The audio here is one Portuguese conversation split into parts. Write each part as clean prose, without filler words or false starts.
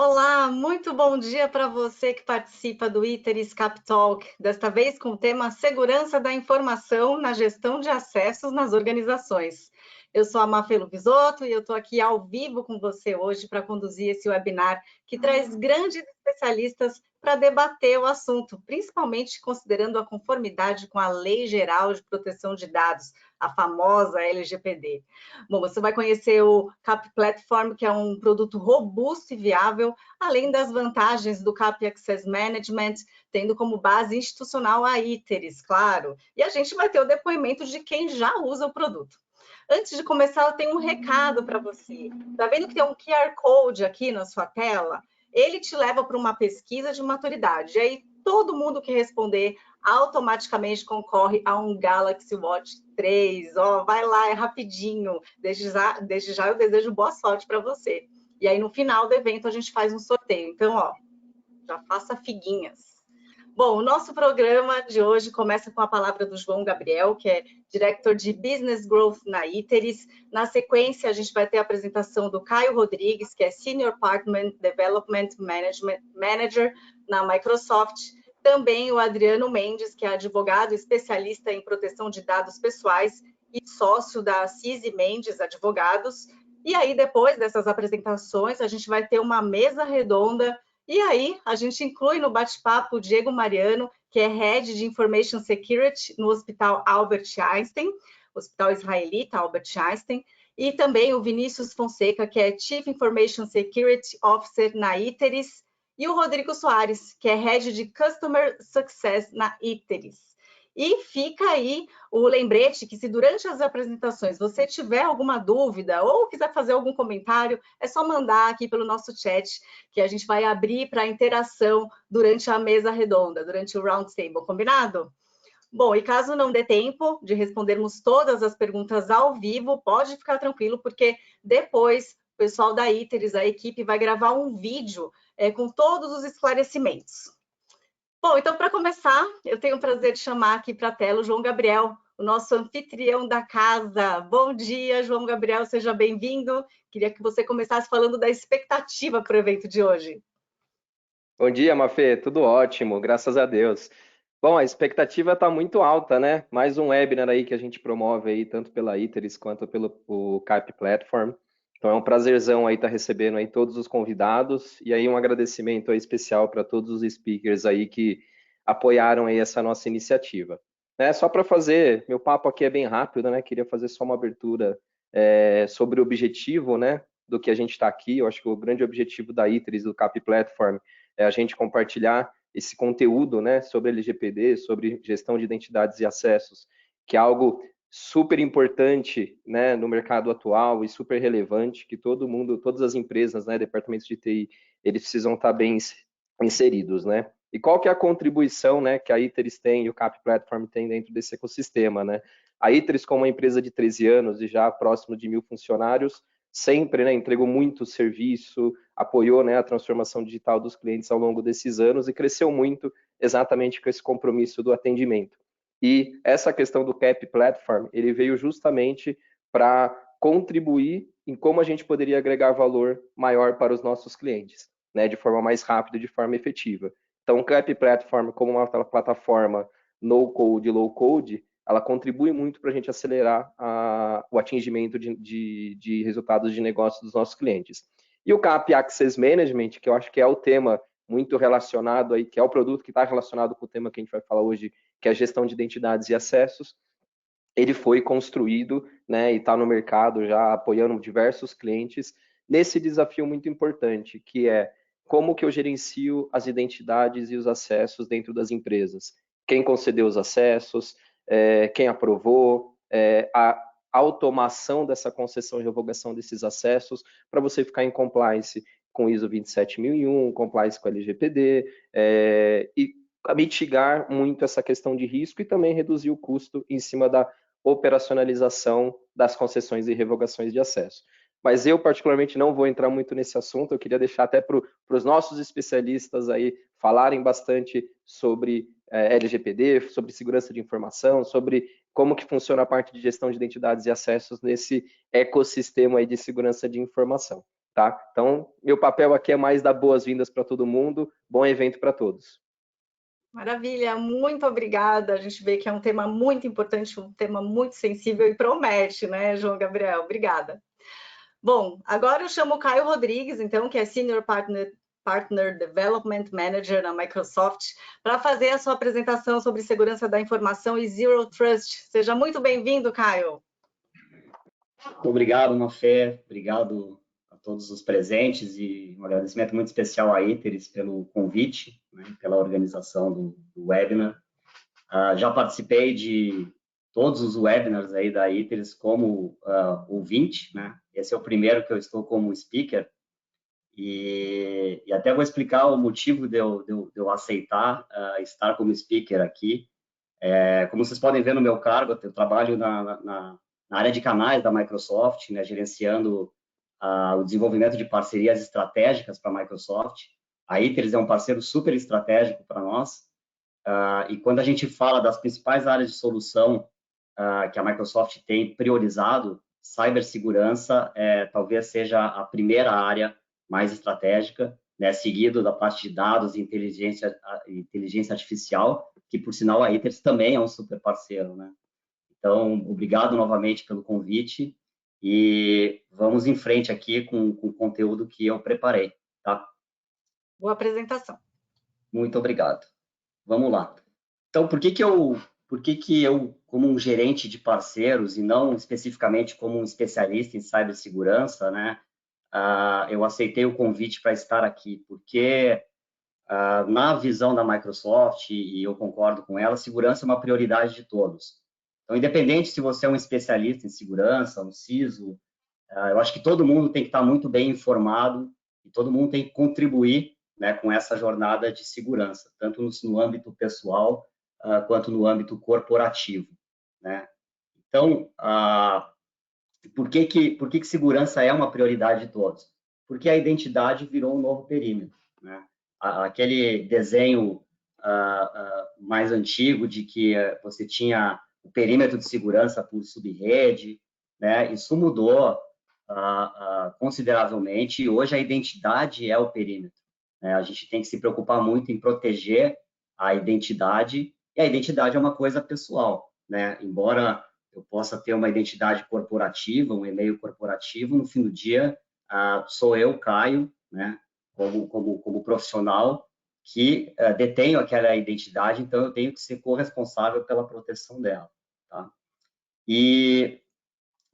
Olá, muito bom dia para você que participa do ITERIS Cap Talk, desta vez com o tema Segurança da Informação na Gestão de Acessos nas Organizações. Eu sou a Mafelo Bisotto e eu estou aqui ao vivo com você hoje para conduzir esse webinar que traz grandes especialistas para debater o assunto, principalmente considerando a conformidade com a Lei Geral de Proteção de Dados, a famosa LGPD. Bom, você vai conhecer o Cap Platform, que é um produto robusto e viável, além das vantagens do Cap Access Management, tendo como base institucional a ITERIS, claro. E a gente vai ter o depoimento de quem já usa o produto. Antes de começar, eu tenho um recado para você. Está vendo que tem um QR Code aqui na sua tela? Ele te leva para uma pesquisa de maturidade. E aí, todo mundo que responder automaticamente concorre a um Galaxy Watch 3. Ó, vai lá, é rapidinho. Desde já eu desejo boa sorte para você. E aí, no final do evento, a gente faz um sorteio. Então, ó, já faça figuinhas. Bom, o nosso programa de hoje começa com a palavra do João Gabriel, que é Director de Business Growth na ITERIS. Na sequência, a gente vai ter a apresentação do Caio Rodrigues, que é Senior Partner Development Manager na Microsoft. Também o Adriano Mendes, que é advogado especialista em proteção de dados pessoais e sócio da CISI Mendes Advogados. E aí, depois dessas apresentações, a gente vai ter uma mesa redonda. E aí, a gente inclui no bate-papo o Diego Mariano, que é Head de Information Security no Hospital Albert Einstein, Hospital Israelita Albert Einstein, e também o Vinícius Fonseca, que é Chief Information Security Officer na ITERIS, e o Rodrigo Soares, que é Head de Customer Success na ITERIS. E fica aí o lembrete que se durante as apresentações você tiver alguma dúvida ou quiser fazer algum comentário, é só mandar aqui pelo nosso chat, que a gente vai abrir para interação durante a mesa redonda, durante o round table, combinado? Bom, e caso não dê tempo de respondermos todas as perguntas ao vivo, pode ficar tranquilo, porque depois o pessoal da ITERIS, a equipe, vai gravar um vídeo com todos os esclarecimentos. Bom, então, para começar, eu tenho o prazer de chamar aqui para a tela o João Gabriel, o nosso anfitrião da casa. Bom dia, João Gabriel, seja bem-vindo. Queria que você começasse falando da expectativa para o evento de hoje. Bom dia, Mafê, tudo ótimo, graças a Deus. Bom, a expectativa está muito alta, né? Mais um webinar aí que a gente promove aí, tanto pela ITERIS quanto pelo CAP Platform. Então é um prazerzão aí estar recebendo aí todos os convidados e aí um agradecimento aí especial para todos os speakers aí que apoiaram aí essa nossa iniciativa. Só para fazer, meu papo aqui é bem rápido, né? Queria fazer só uma abertura sobre o objetivo, né? Do que a gente está aqui. Eu acho que o grande objetivo da ITERIS, do CAP Platform, é a gente compartilhar esse conteúdo, né, sobre LGPD, sobre gestão de identidades e acessos, que é algo super importante, né, no mercado atual e super relevante, que todo mundo, todas as empresas, né, departamentos de TI, eles precisam estar bem inseridos, né? E qual que é a contribuição, né, que a ITERIS tem e o CAP Platform tem dentro desse ecossistema, né? A ITERIS, como uma empresa de 13 anos e já próximo de 1.000 funcionários, sempre, né, entregou muito serviço, apoiou, né, a transformação digital dos clientes ao longo desses anos e cresceu muito exatamente com esse compromisso do atendimento. E essa questão do CAP Platform, ele veio justamente para contribuir em como a gente poderia agregar valor maior para os nossos clientes, né, de forma mais rápida e de forma efetiva. Então, o CAP Platform, como uma plataforma no-code, low-code, ela contribui muito para a gente acelerar o atingimento de resultados de negócio dos nossos clientes. E o CAP Access Management, que eu acho que é o tema muito relacionado aí, que é o produto que está relacionado com o tema que a gente vai falar hoje, que é a gestão de identidades e acessos, ele foi construído, né, e está no mercado já apoiando diversos clientes nesse desafio muito importante, que é como que eu gerencio as identidades e os acessos dentro das empresas. Quem concedeu os acessos, quem aprovou, a automação dessa concessão e revogação desses acessos para você ficar em compliance com ISO 27001, compliance com a LGPD, e mitigar muito essa questão de risco e também reduzir o custo em cima da operacionalização das concessões e revogações de acesso. Mas eu, particularmente, não vou entrar muito nesse assunto, eu queria deixar até para os nossos especialistas aí falarem bastante sobre LGPD, sobre segurança de informação, sobre como que funciona a parte de gestão de identidades e acessos nesse ecossistema aí de segurança de informação. tá? Então, meu papel aqui é mais dar boas-vindas para todo mundo, bom evento para todos. Maravilha, muito obrigada. A gente vê que é um tema muito importante, um tema muito sensível e promete, né, João Gabriel? Obrigada. Bom, agora eu chamo o Caio Rodrigues, então, que é Senior Partner Development Manager na Microsoft, para fazer a sua apresentação sobre segurança da informação e Zero Trust. Seja muito bem-vindo, Caio. Muito obrigado, Mafé. Obrigado a todos os presentes e um agradecimento muito especial à Iteris pelo convite, né, pela organização do webinar. Já participei de todos os webinars aí da Iteris como ouvinte, né? Esse é o primeiro que eu estou como speaker e até vou explicar o motivo de eu aceitar estar como speaker aqui. Como vocês podem ver no meu cargo, eu trabalho na área de canais da Microsoft, né, gerenciando o desenvolvimento de parcerias estratégicas para a Microsoft. A Iteris é um parceiro super estratégico para nós. E quando a gente fala das principais áreas de solução que a Microsoft tem priorizado, cibersegurança talvez seja a primeira área mais estratégica, né, seguido da parte de dados e inteligência artificial, que, por sinal, a Iteris também é um super parceiro, né? Então, obrigado novamente pelo convite e vamos em frente aqui com o conteúdo que eu preparei, tá? Boa apresentação. Muito obrigado. Vamos lá. Então, por que que eu, como um gerente de parceiros e não especificamente como um especialista em cibersegurança, né, eu aceitei o convite para estar aqui? Porque na visão da Microsoft, e eu concordo com ela, segurança é uma prioridade de todos. Então, independente se você é um especialista em segurança, um CISO, eu acho que todo mundo tem que estar muito bem informado e todo mundo tem que contribuir, né, com essa jornada de segurança, tanto no âmbito pessoal quanto no âmbito corporativo, né? Então, por que segurança é uma prioridade de todos? Porque a identidade virou um novo perímetro, né? Aquele desenho mais antigo de que você tinha o perímetro de segurança por subrede, né? Isso mudou consideravelmente e hoje a identidade é o perímetro, né? A gente tem que se preocupar muito em proteger a identidade e a identidade é uma coisa pessoal, né? Embora eu possa ter uma identidade corporativa, um e-mail corporativo, no fim do dia, sou eu, Caio, né, como profissional, que detenho aquela identidade, então eu tenho que ser corresponsável pela proteção dela. Tá? E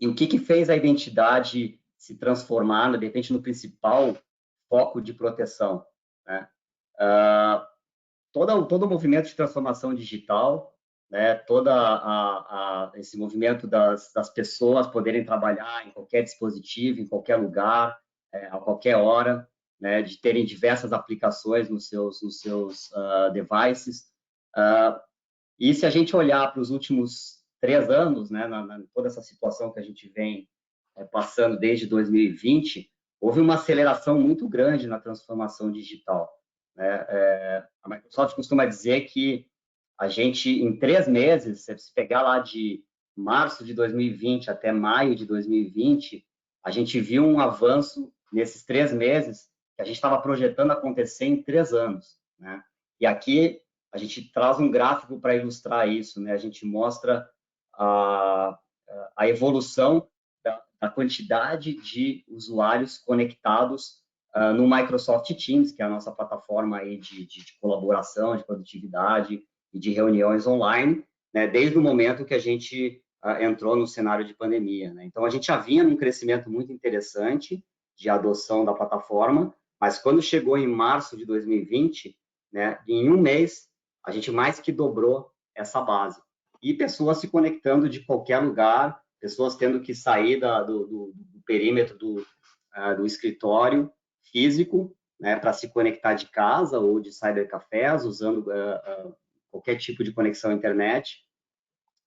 o que fez a identidade se transformar, de repente, no principal foco de proteção? Né? Todo o movimento de transformação digital, né, esse movimento das pessoas poderem trabalhar em qualquer dispositivo, em qualquer lugar, a qualquer hora, né, de terem diversas aplicações nos seus devices. E se a gente olhar para os últimos 3 anos, né, toda essa situação que a gente vem passando desde 2020, houve uma aceleração muito grande na transformação digital. Né? A Microsoft costuma dizer que a gente, em 3 meses, se pegar lá de março de 2020 até maio de 2020, a gente viu um avanço nesses 3 meses que a gente estava projetando acontecer em 3 anos. Né? E aqui a gente traz um gráfico para ilustrar isso. Né? A gente mostra a evolução da quantidade de usuários conectados no Microsoft Teams, que é a nossa plataforma aí de colaboração, de produtividade e de reuniões online, né, desde o momento que a gente entrou no cenário de pandemia. Né? Então, a gente já vinha num crescimento muito interessante de adoção da plataforma, mas quando chegou em março de 2020, né, em um mês, a gente mais que dobrou essa base. E pessoas se conectando de qualquer lugar, pessoas tendo que sair do perímetro do escritório físico, né, para se conectar de casa ou de cybercafés, usando qualquer tipo de conexão à internet.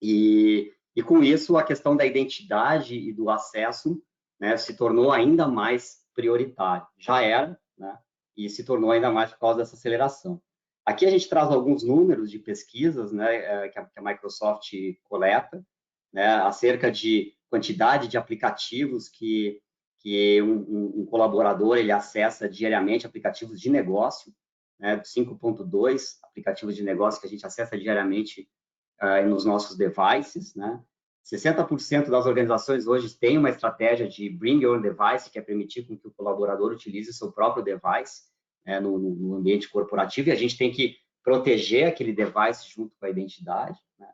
E com isso, a questão da identidade e do acesso, né, se tornou ainda mais prioritário. Já era, né, e se tornou ainda mais por causa dessa aceleração. Aqui a gente traz alguns números de pesquisas, né, que a Microsoft coleta, né, acerca de quantidade de aplicativos que que um colaborador ele acessa diariamente aplicativos de negócio, né, 5.2 aplicativos de negócio que a gente acessa diariamente nos nossos devices, né? 60% das organizações hoje têm uma estratégia de bring your device, que é permitir com que o colaborador utilize o seu próprio device no ambiente corporativo, e a gente tem que proteger aquele device junto com a identidade, né?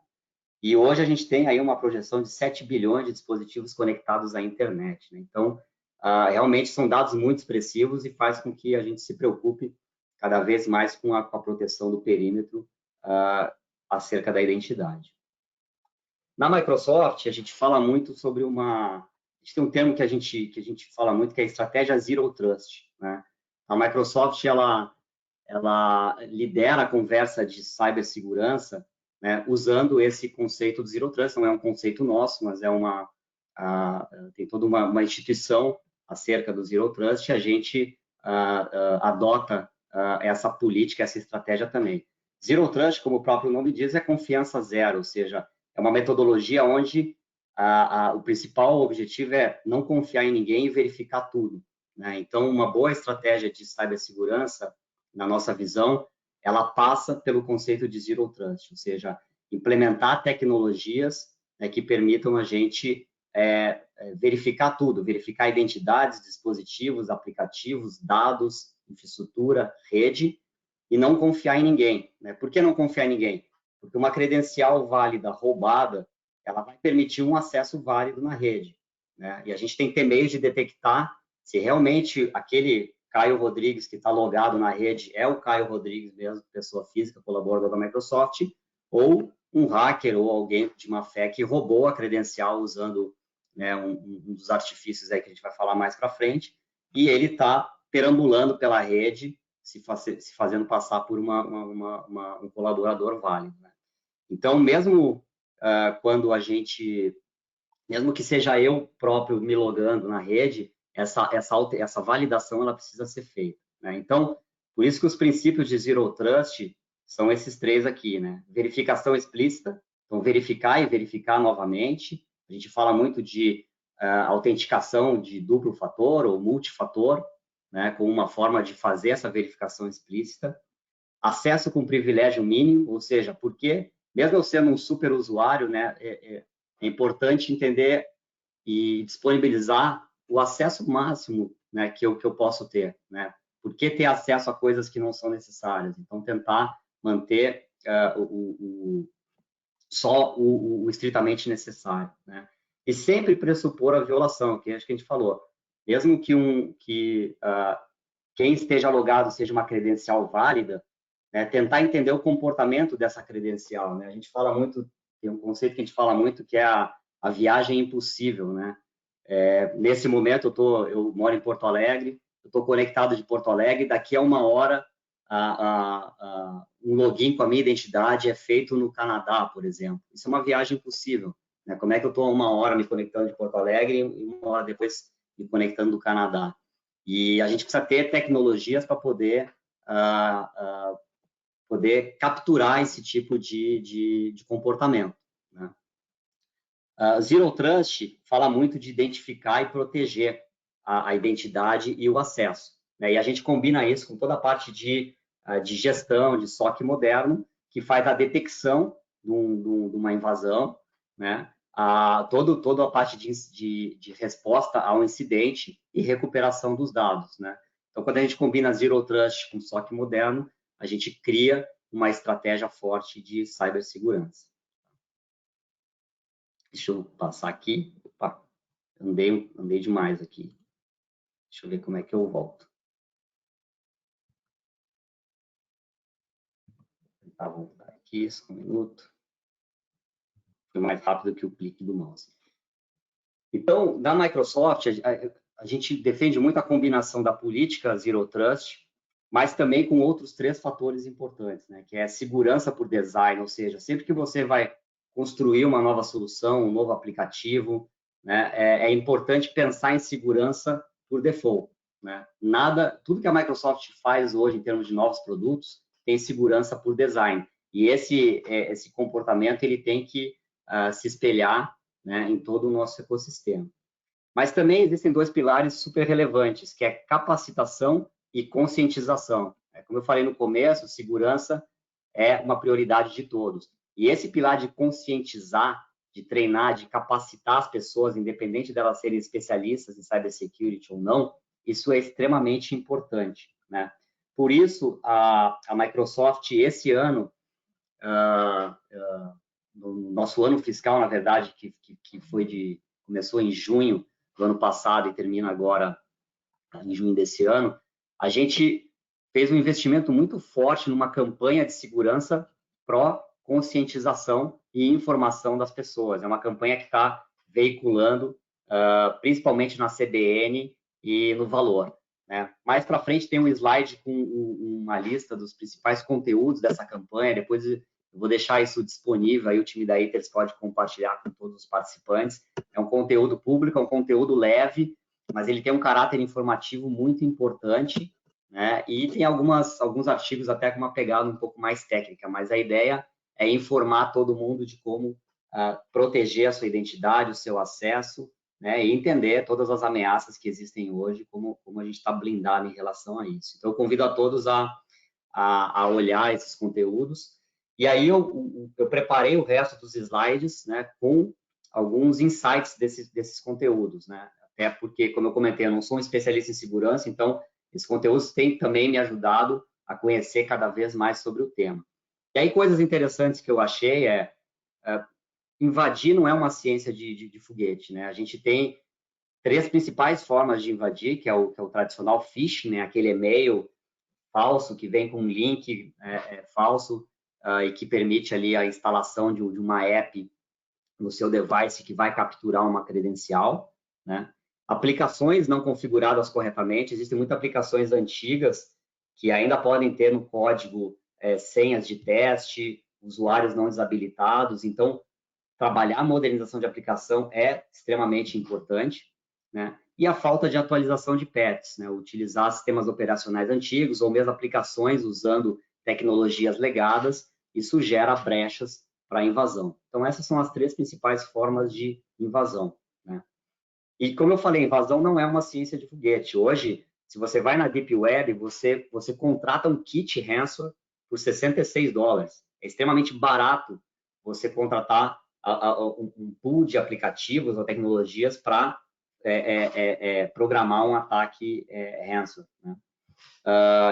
E hoje a gente tem aí uma projeção de 7 bilhões de dispositivos conectados à internet, né? Então, realmente são dados muito expressivos e faz com que a gente se preocupe cada vez mais com a proteção do perímetro acerca da identidade. Na Microsoft, a gente fala muito sobre a gente tem um termo que a gente fala muito, que é a estratégia Zero Trust, né? A Microsoft, ela lidera a conversa de cibersegurança, né, usando esse conceito de Zero Trust. Não é um conceito nosso, mas tem toda uma instituição acerca do Zero Trust, e a gente adota essa política, essa estratégia também. Zero Trust, como o próprio nome diz, é confiança zero, ou seja, é uma metodologia onde o principal objetivo é não confiar em ninguém e verificar tudo, né? Então, uma boa estratégia de cibersegurança, na nossa visão, ela passa pelo conceito de Zero Trust, ou seja, implementar tecnologias, né, que permitam a gente verificar tudo, verificar identidades, dispositivos, aplicativos, dados, infraestrutura, rede, e não confiar em ninguém, né? Por que não confiar em ninguém? Porque uma credencial válida roubada, ela vai permitir um acesso válido na rede, né? E a gente tem que ter meios de detectar se realmente aquele Caio Rodrigues que está logado na rede é o Caio Rodrigues mesmo, pessoa física, colaborador da Microsoft, ou um hacker ou alguém de má fé que roubou a credencial usando, né, um dos artifícios aí que a gente vai falar mais para frente, e ele está perambulando pela rede, se fazendo passar por um colaborador válido, né? Então, mesmo quando mesmo que seja eu próprio me logando na rede, essa validação ela precisa ser feita, né? Então, por isso que os princípios de Zero Trust são esses três aqui, né? Verificação explícita, então verificar e verificar novamente. A gente fala muito de autenticação de duplo fator ou multifator, né, com uma forma de fazer essa verificação explícita. Acesso com privilégio mínimo, ou seja, porque mesmo eu sendo um super usuário, né, é importante entender e disponibilizar o acesso máximo, né, que eu posso ter, né? Por que ter acesso a coisas que não são necessárias? Então, tentar manter só o estritamente necessário, né? E sempre pressupor a violação, que acho que a gente falou. Mesmo que quem esteja logado seja uma credencial válida, né, tentar entender o comportamento dessa credencial, né? A gente fala muito, tem um conceito que a gente fala muito, que é a viagem impossível, né? Nesse momento, eu moro em Porto Alegre, eu estou conectado de Porto Alegre, daqui a 1 hora, um login com a minha identidade é feito no Canadá, por exemplo. Isso é uma viagem impossível, né? Como é que eu estou 1 hora me conectando de Porto Alegre e 1 hora depois me conectando do Canadá? E a gente precisa ter tecnologias para poder capturar esse tipo de comportamento, né? Zero Trust fala muito de identificar e proteger a identidade e o acesso, né? E a gente combina isso com toda a parte de gestão, de SOC moderno, que faz a detecção de uma invasão, né? Toda a parte de resposta ao incidente e recuperação dos dados, né? Então, quando a gente combina Zero Trust com SOC moderno, a gente cria uma estratégia forte de cibersegurança. Deixa eu passar aqui. Opa, andei demais aqui. Deixa eu ver como é que eu volto. Vou tentar voltar aqui, só um minuto. Foi mais rápido que o clique do mouse. Então, na Microsoft, a gente defende muito a combinação da política Zero Trust, mas também com outros 3 fatores importantes, né? Que é segurança por design, ou seja, sempre que você vai construir uma nova solução, um novo aplicativo, né, é importante pensar em segurança por default, né? Tudo que a Microsoft faz hoje em termos de novos produtos tem segurança por design, e esse comportamento ele tem que se espelhar, né, em todo o nosso ecossistema. Mas também existem dois pilares super relevantes, que é capacitação e conscientização. Como eu falei no começo, segurança é uma prioridade de todos. E esse pilar de conscientizar, de treinar, de capacitar as pessoas, independente delas serem especialistas em cybersecurity ou não, isso é extremamente importante, né? Por isso, a Microsoft, esse ano, no nosso ano fiscal, na verdade, que começou em junho do ano passado e termina agora em junho desse ano, a gente fez um investimento muito forte numa campanha de segurança pró-conscientização e informação das pessoas. É uma campanha que está veiculando, principalmente na CBN e no Valor, né? Mais para frente tem um slide com uma lista dos principais conteúdos dessa campanha, depois eu vou deixar isso disponível, aí o time da ITERS pode compartilhar com todos os participantes. É um conteúdo público, é um conteúdo leve, mas ele tem um caráter informativo muito importante, né? E tem alguns artigos até com uma pegada um pouco mais técnica, mas a ideia é informar todo mundo de como proteger a sua identidade, o seu acesso, né? E entender todas as ameaças que existem hoje, como a gente está blindado em relação a isso. Então, eu convido a todos a olhar esses conteúdos. E aí eu preparei o resto dos slides, né, com alguns insights desses conteúdos, né? Até porque, como eu comentei, eu não sou um especialista em segurança, então esses conteúdos têm também me ajudado a conhecer cada vez mais sobre o tema. E aí, coisas interessantes que eu achei invadir não é uma ciência de foguete, né? A gente tem 3 principais formas de invadir, que é o tradicional phishing, né? Aquele e-mail falso que vem com um link falso e que permite ali a instalação de uma app no seu device que vai capturar uma credencial, né? Aplicações não configuradas corretamente, existem muitas aplicações antigas que ainda podem ter no código senhas de teste, usuários não desabilitados, então trabalhar a modernização de aplicação é extremamente importante, né? E a falta de atualização de patches, né? Utilizar sistemas operacionais antigos ou mesmo aplicações usando tecnologias legadas, isso gera brechas para invasão. Então, essas são as 3 principais formas de invasão, né? E, como eu falei, invasão não é uma ciência de foguete. Hoje, se você vai na Deep Web, você contrata um kit ransomware por $66. É extremamente barato você contratar um pool de aplicativos ou tecnologias para programar um ataque ransomware, né?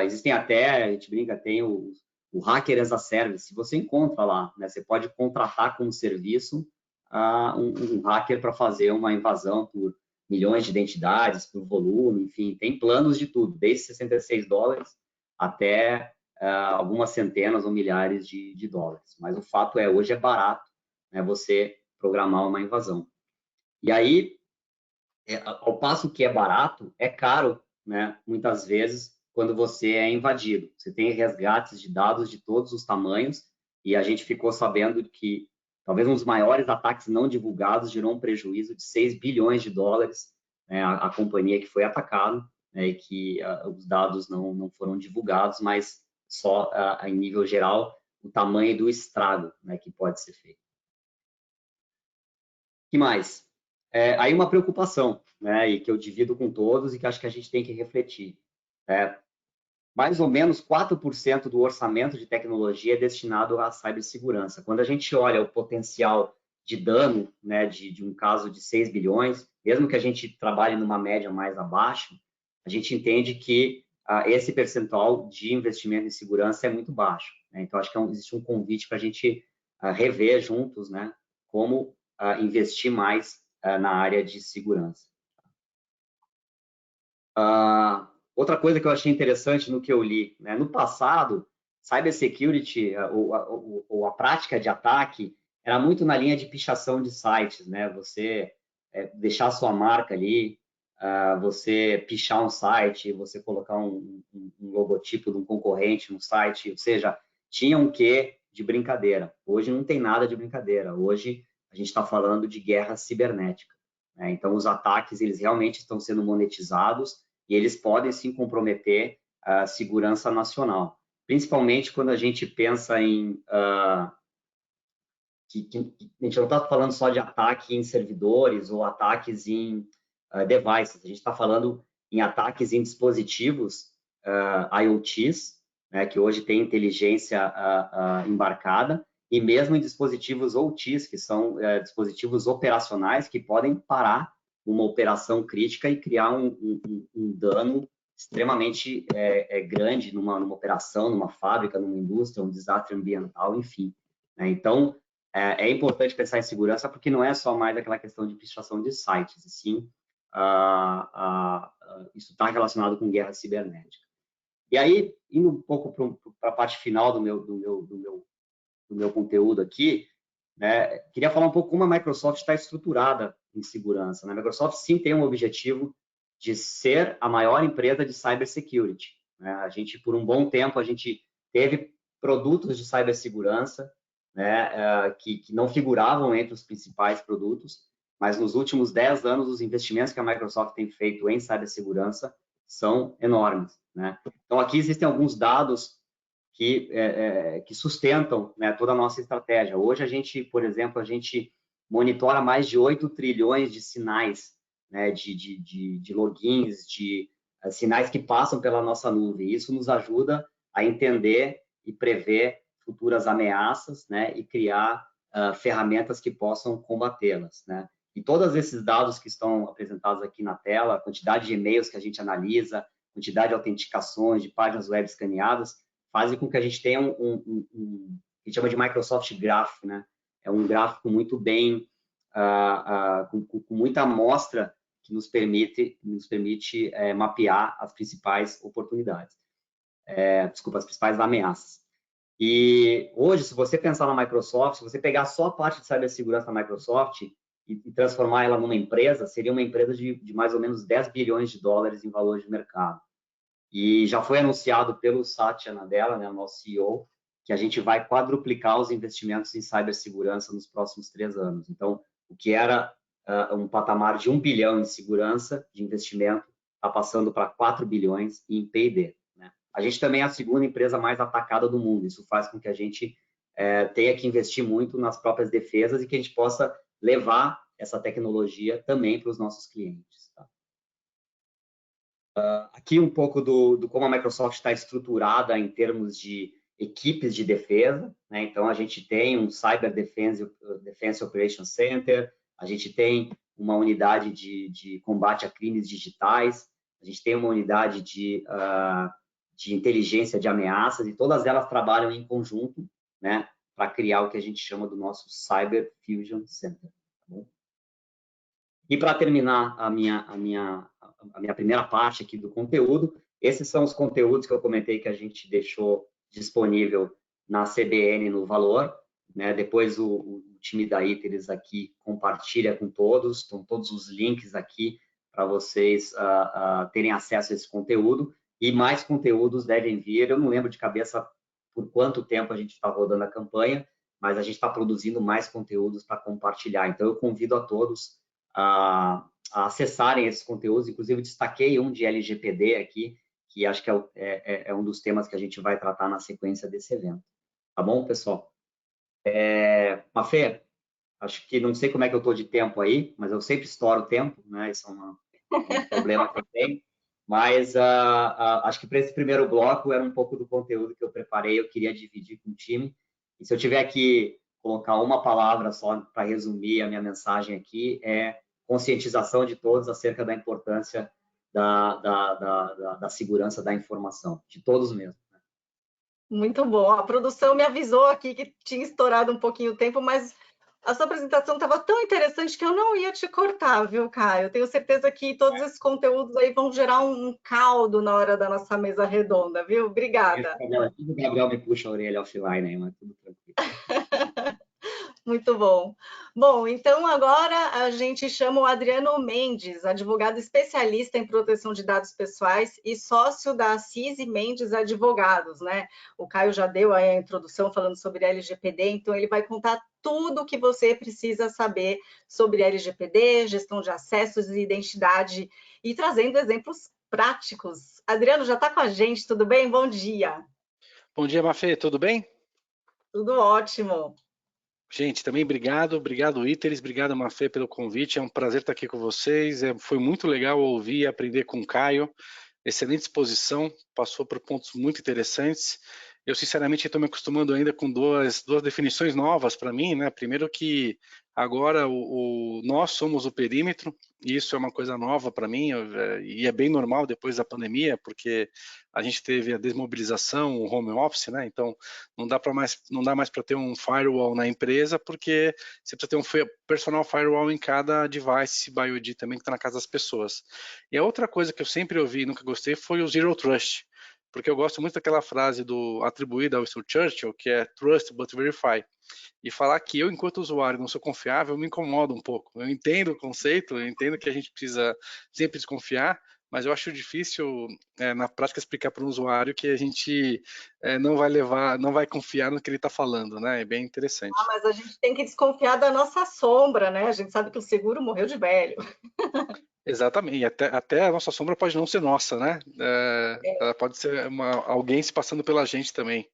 Existem até, a gente brinca, tem o Hacker as a Service, se você encontra lá, né? Você pode contratar como serviço um hacker para fazer uma invasão por milhões de identidades, por volume, enfim, tem planos de tudo, desde $66 até algumas centenas ou milhares de dólares. Mas o fato é, hoje é barato, né, você programar uma invasão. E aí, ao passo que é barato, é caro, né, muitas vezes, quando você é invadido. Você tem resgates de dados de todos os tamanhos, e a gente ficou sabendo que talvez um dos maiores ataques não divulgados gerou um prejuízo de $6 bilhões, né, a companhia que foi atacada, né, e que os dados não foram divulgados, mas só em nível geral o tamanho do estrago, né, que pode ser feito. O que mais? Aí uma preocupação, né, e que eu divido com todos e que acho que a gente tem que refletir. Mais ou menos 4% do orçamento de tecnologia é destinado à cibersegurança. Quando a gente olha o potencial de dano, né, de um caso de 6 bilhões, mesmo que a gente trabalhe numa média mais abaixo, a gente entende que esse percentual de investimento em segurança é muito baixo, né? Então, acho que existe um convite para a gente rever juntos, né, como investir mais na área de segurança. Outra coisa que eu achei interessante no que eu li, né? No passado, cybersecurity, ou a prática de ataque, era muito na linha de pichação de sites, né? Você deixar sua marca ali, você pichar um site, você colocar um logotipo de um concorrente no site, ou seja, tinha um quê de brincadeira. Hoje não tem nada de brincadeira. Hoje a gente está falando de guerra cibernética, né? Então, os ataques, eles realmente estão sendo monetizados e eles podem, sim, comprometer a segurança nacional. Principalmente quando a gente pensa em... que a gente não está falando só de ataque em servidores ou ataques em devices. A gente está falando em ataques em dispositivos IoTs, né, que hoje tem inteligência embarcada, e mesmo em dispositivos OTs, que são dispositivos operacionais que podem parar uma operação crítica e criar um dano extremamente grande numa operação, numa fábrica, numa indústria, um desastre ambiental, enfim. Né? Então, é importante pensar em segurança porque não é só mais aquela questão de infiltração de sites, e sim isso está relacionado com guerra cibernética. E aí, indo um pouco para a parte final do meu conteúdo aqui, né, queria falar um pouco como a Microsoft está estruturada em segurança. Né? A Microsoft, sim, tem um objetivo de ser a maior empresa de cybersecurity. Né? A gente, por um bom tempo, a gente teve produtos de cibersegurança, né, que não figuravam entre os principais produtos, mas nos últimos 10 anos, os investimentos que a Microsoft tem feito em cibersegurança são enormes. Né? Então, aqui existem alguns dados que sustentam, né, toda a nossa estratégia. Hoje, a gente, por exemplo, a gente monitora mais de 8 trilhões de sinais, né, de logins, de sinais que passam pela nossa nuvem. Isso nos ajuda a entender e prever futuras ameaças, né, e criar ferramentas que possam combatê-las. Né? E todos esses dados que estão apresentados aqui na tela, a quantidade de e-mails que a gente analisa, quantidade de autenticações, de páginas web escaneadas, fazem com que a gente tenha que a gente chama de Microsoft Graph, né? É um gráfico muito bem, com muita amostra que nos permite mapear as principais oportunidades. Desculpa, as principais ameaças. E hoje, se você pensar na Microsoft, se você pegar só a parte de cibersegurança da Microsoft e transformar ela numa empresa, seria uma empresa de mais ou menos 10 bilhões de dólares em valor de mercado. E já foi anunciado pelo Satya Nadella, né, o nosso CEO, que a gente vai quadruplicar os investimentos em cibersegurança nos próximos 3 anos. Então, o que era um patamar de 1 bilhão em segurança de investimento, está passando para 4 bilhões em P&D. Né? A gente também é a segunda empresa mais atacada do mundo. Isso faz com que a gente tenha que investir muito nas próprias defesas e que a gente possa levar essa tecnologia também para os nossos clientes. Tá? Aqui um pouco do como a Microsoft está estruturada em termos de equipes de defesa. Né? Então, a gente tem um Cyber Defense Operations Center, a gente tem uma unidade de combate a crimes digitais, a gente tem uma unidade de inteligência de ameaças, e todas elas trabalham em conjunto, né, para criar o que a gente chama do nosso Cyber Fusion Center. Tá bom? E para terminar a minha primeira parte aqui do conteúdo, esses são os conteúdos que eu comentei que a gente deixou disponível na CBN no Valor. Né? Depois o time da Iteris aqui compartilha com todos, estão todos os links aqui para vocês terem acesso a esse conteúdo, e mais conteúdos devem vir. Eu não lembro de cabeça por quanto tempo a gente está rodando a campanha, mas a gente está produzindo mais conteúdos para compartilhar. Então, eu convido a todos a acessarem esses conteúdos. Inclusive, eu destaquei um de LGPD aqui, que acho que é um dos temas que a gente vai tratar na sequência desse evento. Tá bom, pessoal? Mafê, acho que não sei como é que eu estou de tempo aí, mas eu sempre estouro o tempo, né? Isso é um problema que eu tenho. Mas acho que para esse primeiro bloco era um pouco do conteúdo que eu preparei, eu queria dividir com o time. E se eu tiver que colocar uma palavra só para resumir a minha mensagem aqui, é conscientização de todos acerca da importância da segurança da informação, de todos mesmo. Né? Muito bom. A produção me avisou aqui que tinha estourado um pouquinho o tempo, mas a sua apresentação estava tão interessante que eu não ia te cortar, viu, Caio? Eu tenho certeza que todos esses conteúdos aí vão gerar um caldo na hora da nossa mesa redonda, viu? Obrigada. O Gabriel me puxa a orelha offline aí, mas tudo tranquilo. Muito bom. Bom, então agora a gente chama o Adriano Mendes, advogado especialista em proteção de dados pessoais e sócio da Assis e Mendes Advogados, né? O Caio já deu aí a introdução falando sobre LGPD, então ele vai contar tudo o que você precisa saber sobre LGPD, gestão de acessos e identidade, e trazendo exemplos práticos. Adriano, já está com a gente, tudo bem? Bom dia. Bom dia, Mafê, tudo bem? Tudo ótimo. Gente, também obrigado Iteris, obrigado Mafê pelo convite, é um prazer estar aqui com vocês, foi muito legal ouvir e aprender com o Caio, excelente exposição, passou por pontos muito interessantes. Eu sinceramente estou me acostumando ainda com duas definições novas para mim, né? Primeiro que agora nós somos o perímetro, e isso é uma coisa nova para mim, e é bem normal depois da pandemia, porque a gente teve a desmobilização, o home office, né? Então não dá mais para ter um firewall na empresa, porque você precisa ter um personal firewall em cada device BioD também que está na casa das pessoas. E a outra coisa que eu sempre ouvi e nunca gostei foi o Zero Trust, porque eu gosto muito daquela frase atribuída ao Winston Churchill, que é Trust but Verify. E falar que eu, enquanto usuário, não sou confiável, me incomoda um pouco. Eu entendo o conceito, eu entendo que a gente precisa sempre desconfiar, mas eu acho difícil, na prática, explicar para um usuário que a gente não vai confiar no que ele está falando, né? É bem interessante. Mas a gente tem que desconfiar da nossa sombra, né? A gente sabe que o seguro morreu de velho. Exatamente, e até a nossa sombra pode não ser nossa, né? Ela pode ser alguém se passando pela gente também.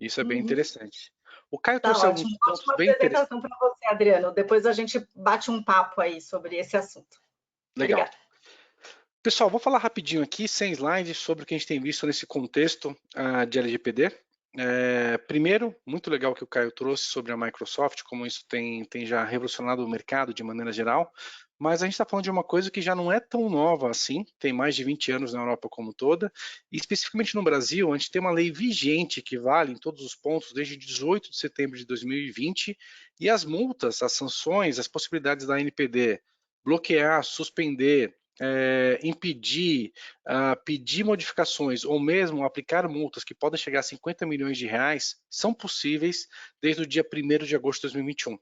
Isso é bem interessante. O Caio Tá trouxe ótimo. alguns pontos Ótima bem interessantes. apresentação para você, Adriano. Depois a gente bate um papo aí sobre esse assunto. Legal. Obrigada. Pessoal, vou falar rapidinho aqui, sem slides, sobre o que a gente tem visto nesse contexto de LGPD. Primeiro, muito legal que o Caio trouxe sobre a Microsoft, como isso tem já revolucionado o mercado de maneira geral, mas a gente está falando de uma coisa que já não é tão nova assim, tem mais de 20 anos na Europa como toda, e especificamente no Brasil, a gente tem uma lei vigente que vale em todos os pontos desde 18 de setembro de 2020, e as multas, as sanções, as possibilidades da ANPD bloquear, suspender, impedir, pedir modificações ou mesmo aplicar multas que podem chegar a 50 milhões de reais são possíveis desde o dia 1º de agosto de 2021.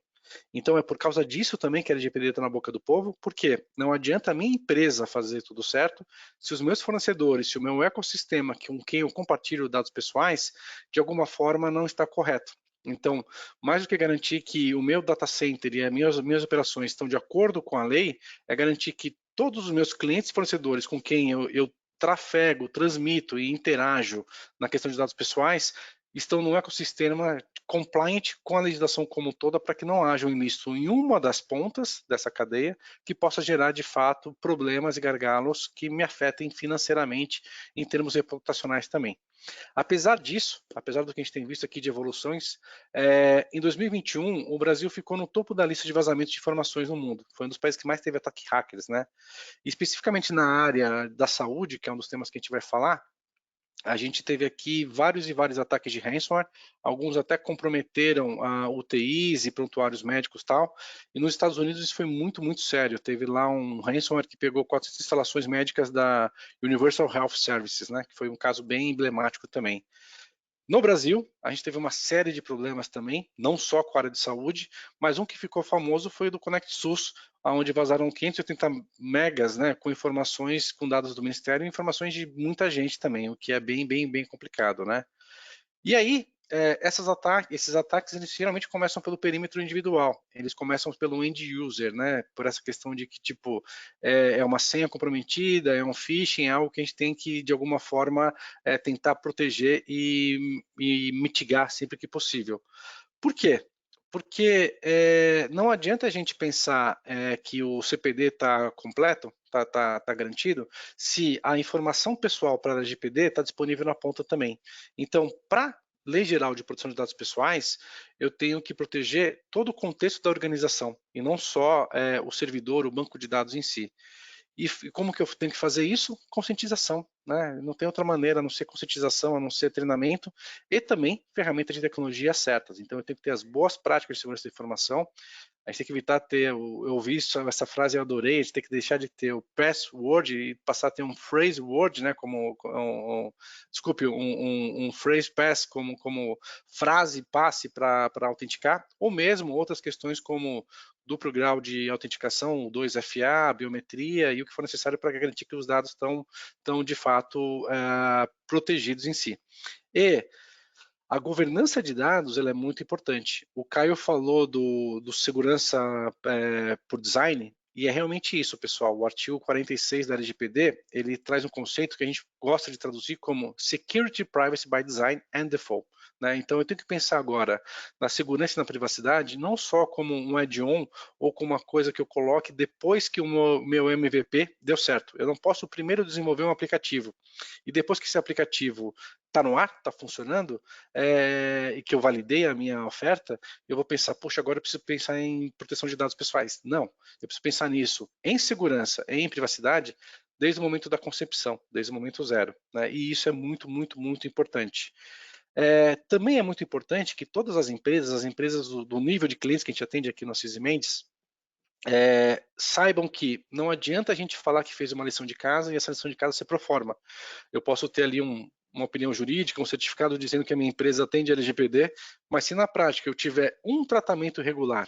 Então é por causa disso também que a LGPD está na boca do povo, porque não adianta a minha empresa fazer tudo certo se os meus fornecedores, se o meu ecossistema com quem eu compartilho dados pessoais, de alguma forma não está correto. Então, mais do que garantir que o meu data center e as minhas operações estão de acordo com a lei, é garantir que todos os meus clientes e fornecedores com quem eu trafego, transmito e interajo na questão de dados pessoais estão no ecossistema compliant com a legislação como toda para que não haja um ilícito em uma das pontas dessa cadeia que possa gerar de fato problemas e gargalos que me afetem financeiramente em termos reputacionais também. Apesar disso, apesar do que a gente tem visto aqui de evoluções, em 2021 o Brasil ficou no topo da lista de vazamentos de informações no mundo. Foi um dos países que mais teve ataque hackers, né? E especificamente na área da saúde, que é um dos temas que a gente vai falar, a gente teve aqui vários e vários ataques de ransomware, alguns até comprometeram UTIs e prontuários médicos e tal, e nos Estados Unidos isso foi muito, muito sério. Teve lá um ransomware que pegou 400 instalações médicas da Universal Health Services, né, que foi um caso bem emblemático também. No Brasil, a gente teve uma série de problemas também, não só com a área de saúde, mas um que ficou famoso foi o do Conect SUS, onde vazaram 580 megas, né, com informações, com dados do Ministério e informações de muita gente também, o que é bem complicado, né? E aí, esses ataques eles geralmente começam pelo perímetro individual, eles começam pelo end user, né? Por essa questão de que tipo é uma senha comprometida, é um phishing, é algo que a gente tem que de alguma forma tentar proteger e mitigar sempre que possível. Por quê? Porque não adianta a gente pensar que o CPD está completo, está garantido, se a informação pessoal para a LGPD está disponível na ponta também. Então, para Lei Geral de Proteção de Dados Pessoais, eu tenho que proteger todo o contexto da organização, e não só o servidor, o banco de dados em si. E como que eu tenho que fazer isso? Conscientização, né? Não tem outra maneira a não ser conscientização, a não ser treinamento e também ferramentas de tecnologia certas. Então eu tenho que ter as boas práticas de segurança da informação. A gente tem que evitar ter, eu ouvi essa frase, eu adorei, a gente tem que deixar de ter o password e passar a ter um phrase word, né, um phrase pass como frase passe para autenticar, ou mesmo outras questões como duplo grau de autenticação, 2FA, biometria e o que for necessário para garantir que os dados estão de fato protegidos em si. E a governança de dados ela é muito importante. O Caio falou do segurança por design, e é realmente isso, pessoal. O artigo 46 da LGPD, ele traz um conceito que a gente gosta de traduzir como Security Privacy by Design and Default. né? Então eu tenho que pensar agora na segurança e na privacidade, não só como um add-on ou como uma coisa que eu coloque depois que o meu MVP deu certo. Eu não posso primeiro desenvolver um aplicativo e depois que esse aplicativo está no ar, está funcionando, e que eu validei a minha oferta, eu vou pensar, poxa, agora eu preciso pensar em proteção de dados pessoais. Não, eu preciso pensar nisso em segurança, em privacidade, desde o momento da concepção, desde o momento zero, né? E isso é muito, muito, muito importante. Também é muito importante que todas as empresas do nível de clientes que a gente atende aqui no Assis Mendes, saibam que não adianta a gente falar que fez uma lição de casa e essa lição de casa ser pro forma. Eu posso ter ali uma opinião jurídica, um certificado dizendo que a minha empresa atende LGPD, mas se na prática eu tiver um tratamento regular,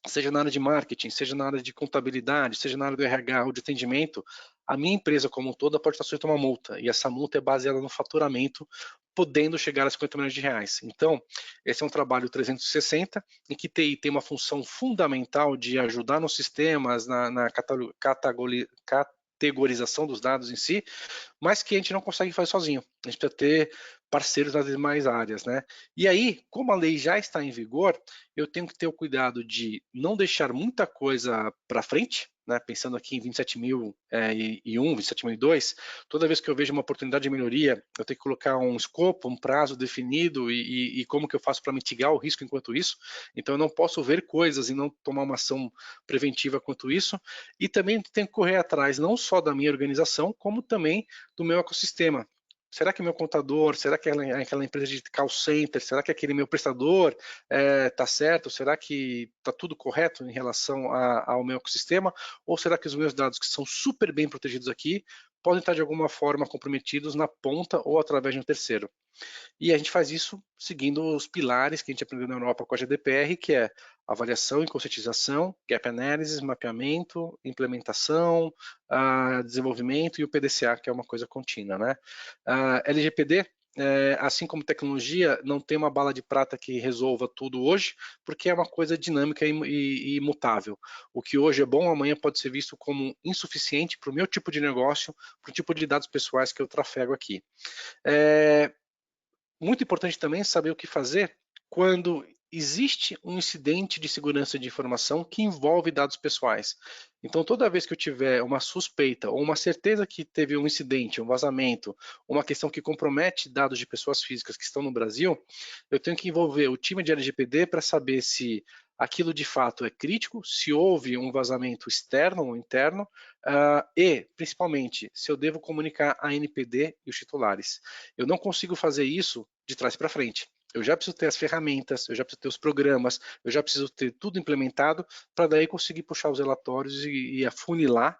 seja na área de marketing, seja na área de contabilidade, seja na área do RH ou de atendimento, a minha empresa como um todo pode estar sujeita a uma multa, e essa multa é baseada no faturamento, podendo chegar a 50 milhões de reais. Então, esse é um trabalho 360, em que TI tem uma função fundamental de ajudar nos sistemas, na categorização dos dados em si, mas que a gente não consegue fazer sozinho. A gente precisa ter parceiros nas demais áreas, né? E aí, como a lei já está em vigor, eu tenho que ter o cuidado de não deixar muita coisa para frente, né? Pensando aqui em 27.001, 27.002, toda vez que eu vejo uma oportunidade de melhoria, eu tenho que colocar um escopo, um prazo definido e como que eu faço para mitigar o risco enquanto isso. Então, eu não posso ver coisas e não tomar uma ação preventiva quanto isso. E também tenho que correr atrás não só da minha organização, como também do meu ecossistema. Será que meu contador, será que aquela empresa de call center, será que aquele meu prestador está certo? Será que está tudo correto em relação ao meu ecossistema? Ou será que os meus dados, que são super bem protegidos aqui, podem estar de alguma forma comprometidos na ponta ou através de um terceiro? E a gente faz isso seguindo os pilares que a gente aprendeu na Europa com a GDPR, que é avaliação e conscientização, gap analysis, mapeamento, implementação, desenvolvimento e o PDCA, que é uma coisa contínua, né? LGPD, assim como tecnologia, não tem uma bala de prata que resolva tudo hoje, porque é uma coisa dinâmica e imutável. O que hoje é bom, amanhã pode ser visto como insuficiente para o meu tipo de negócio, para o tipo de dados pessoais que eu trafego aqui. Muito importante também saber o que fazer quando existe um incidente de segurança de informação que envolve dados pessoais. Então, toda vez que eu tiver uma suspeita ou uma certeza que teve um incidente, um vazamento, uma questão que compromete dados de pessoas físicas que estão no Brasil, eu tenho que envolver o time de LGPD para saber se aquilo de fato é crítico, se houve um vazamento externo ou interno, e, principalmente, se eu devo comunicar a NPD e os titulares. Eu não consigo fazer isso de trás para frente. Eu já preciso ter as ferramentas, eu já preciso ter os programas, eu já preciso ter tudo implementado para daí conseguir puxar os relatórios e afunilar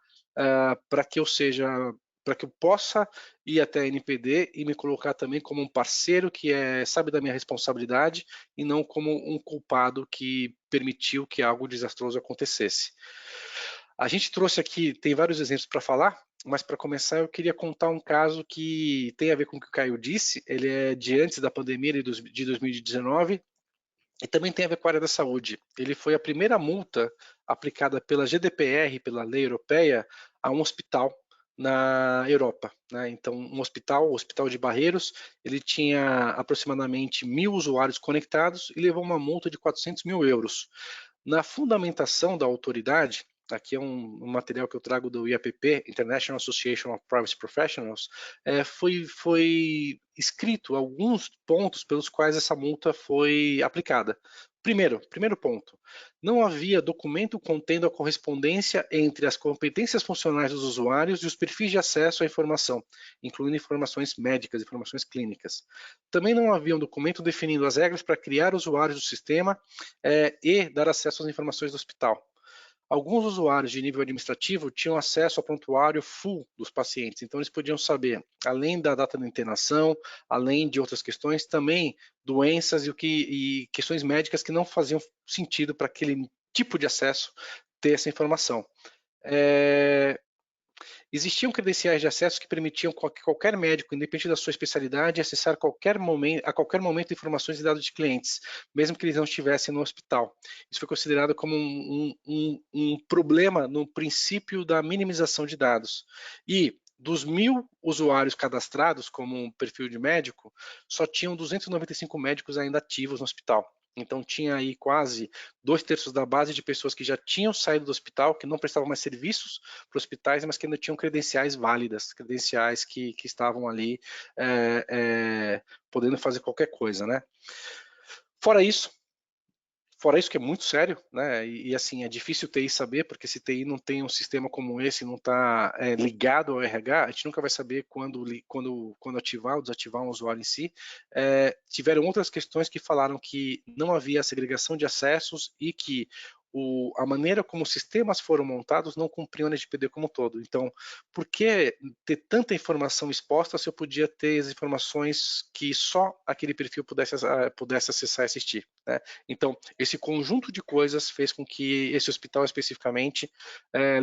para que eu possa ir até a NPD e me colocar também como um parceiro que sabe da minha responsabilidade e não como um culpado que permitiu que algo desastroso acontecesse. A gente trouxe aqui, tem vários exemplos para falar, mas para começar eu queria contar um caso que tem a ver com o que o Caio disse, ele é de antes da pandemia de 2019 e também tem a ver com a área da saúde. Ele foi a primeira multa aplicada pela GDPR, pela lei europeia, a um hospital na Europa, né? Então, um hospital, o Hospital de Barreiros, ele tinha aproximadamente 1.000 usuários conectados e levou uma multa de 400 mil euros. Na fundamentação da autoridade, aqui é um material que eu trago do IAPP, International Association of Privacy Professionals, foi escrito alguns pontos pelos quais essa multa foi aplicada. Primeiro ponto, não havia documento contendo a correspondência entre as competências funcionais dos usuários e os perfis de acesso à informação, incluindo informações médicas, informações clínicas. Também não havia um documento definindo as regras para criar usuários do sistema e dar acesso às informações do hospital. Alguns usuários de nível administrativo tinham acesso ao prontuário full dos pacientes, então eles podiam saber, além da data da internação, além de outras questões, também doenças e questões médicas que não faziam sentido para aquele tipo de acesso ter essa informação. Existiam credenciais de acesso que permitiam que qualquer médico, independente da sua especialidade, acessar a qualquer momento informações e dados de clientes, mesmo que eles não estivessem no hospital. Isso foi considerado como um problema no princípio da minimização de dados. E Dos 1.000 usuários cadastrados como um perfil de médico, só tinham 295 médicos ainda ativos no hospital. Então tinha aí quase 2/3 da base de pessoas que já tinham saído do hospital, que não prestavam mais serviços para hospitais, mas que ainda tinham credenciais válidas, credenciais que estavam ali podendo fazer qualquer coisa, né? Fora isso que é muito sério, né? E assim, é difícil o TI saber, porque se TI não tem um sistema como esse, não está ligado ao RH, a gente nunca vai saber quando ativar ou desativar um usuário em si. Tiveram outras questões que falaram que não havia segregação de acessos e que a maneira como os sistemas foram montados não cumpriam a LGPD como um todo. Então, por que ter tanta informação exposta se eu podia ter as informações que só aquele perfil pudesse acessar e assistir, né? Então, esse conjunto de coisas fez com que esse hospital especificamente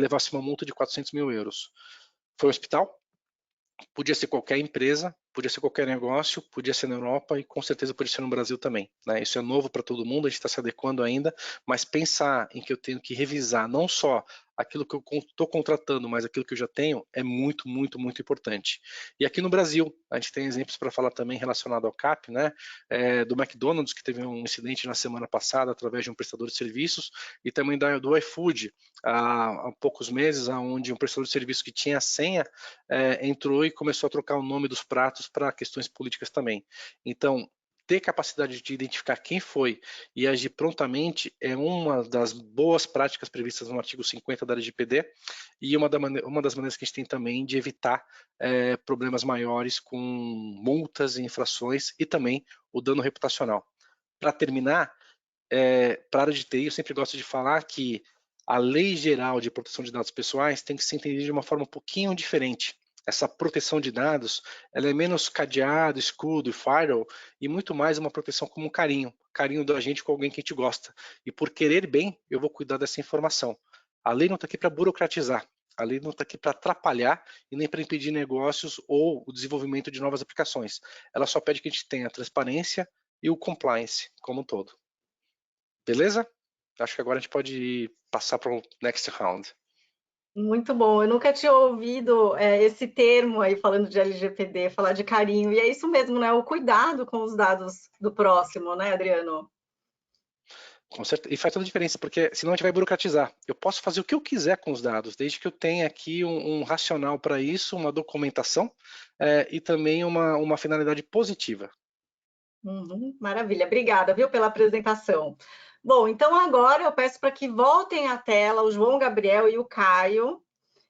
levasse uma multa de 400 mil euros. Foi um hospital? Podia ser qualquer empresa, podia ser qualquer negócio, podia ser na Europa e com certeza podia ser no Brasil também, né? Isso é novo para todo mundo, a gente está se adequando ainda, mas pensar em que eu tenho que revisar não só aquilo que eu estou contratando, mas aquilo que eu já tenho, é muito, muito, muito importante. E aqui no Brasil, a gente tem exemplos para falar também relacionado ao CAP, né? Do McDonald's, que teve um incidente na semana passada através de um prestador de serviços, e também do iFood, há poucos meses, onde um prestador de serviço que tinha a senha entrou e começou a trocar o nome dos pratos para questões políticas também. Então, ter capacidade de identificar quem foi e agir prontamente é uma das boas práticas previstas no artigo 50 da LGPD e uma das maneiras que a gente tem também de evitar problemas maiores com multas e infrações e também o dano reputacional. Para terminar, para a área de TI, eu sempre gosto de falar que a Lei Geral de Proteção de Dados Pessoais tem que ser entendida de uma forma um pouquinho diferente. Essa proteção de dados, ela é menos cadeado, escudo e firewall, e muito mais uma proteção como um carinho da gente com alguém que a gente gosta. E por querer bem, eu vou cuidar dessa informação. A lei não está aqui para burocratizar, a lei não está aqui para atrapalhar e nem para impedir negócios ou o desenvolvimento de novas aplicações. Ela só pede que a gente tenha a transparência e o compliance como um todo. Beleza? Acho que agora a gente pode passar para o next round. Muito bom, eu nunca tinha ouvido esse termo aí falando de LGPD, falar de carinho, e é isso mesmo, né? O cuidado com os dados do próximo, né, Adriano? Com certeza, e faz toda a diferença, porque senão a gente vai burocratizar. Eu posso fazer o que eu quiser com os dados, desde que eu tenha aqui um racional para isso, uma documentação e também uma finalidade positiva. Maravilha, obrigada, viu, pela apresentação. Bom, então agora eu peço para que voltem à tela o João Gabriel e o Caio,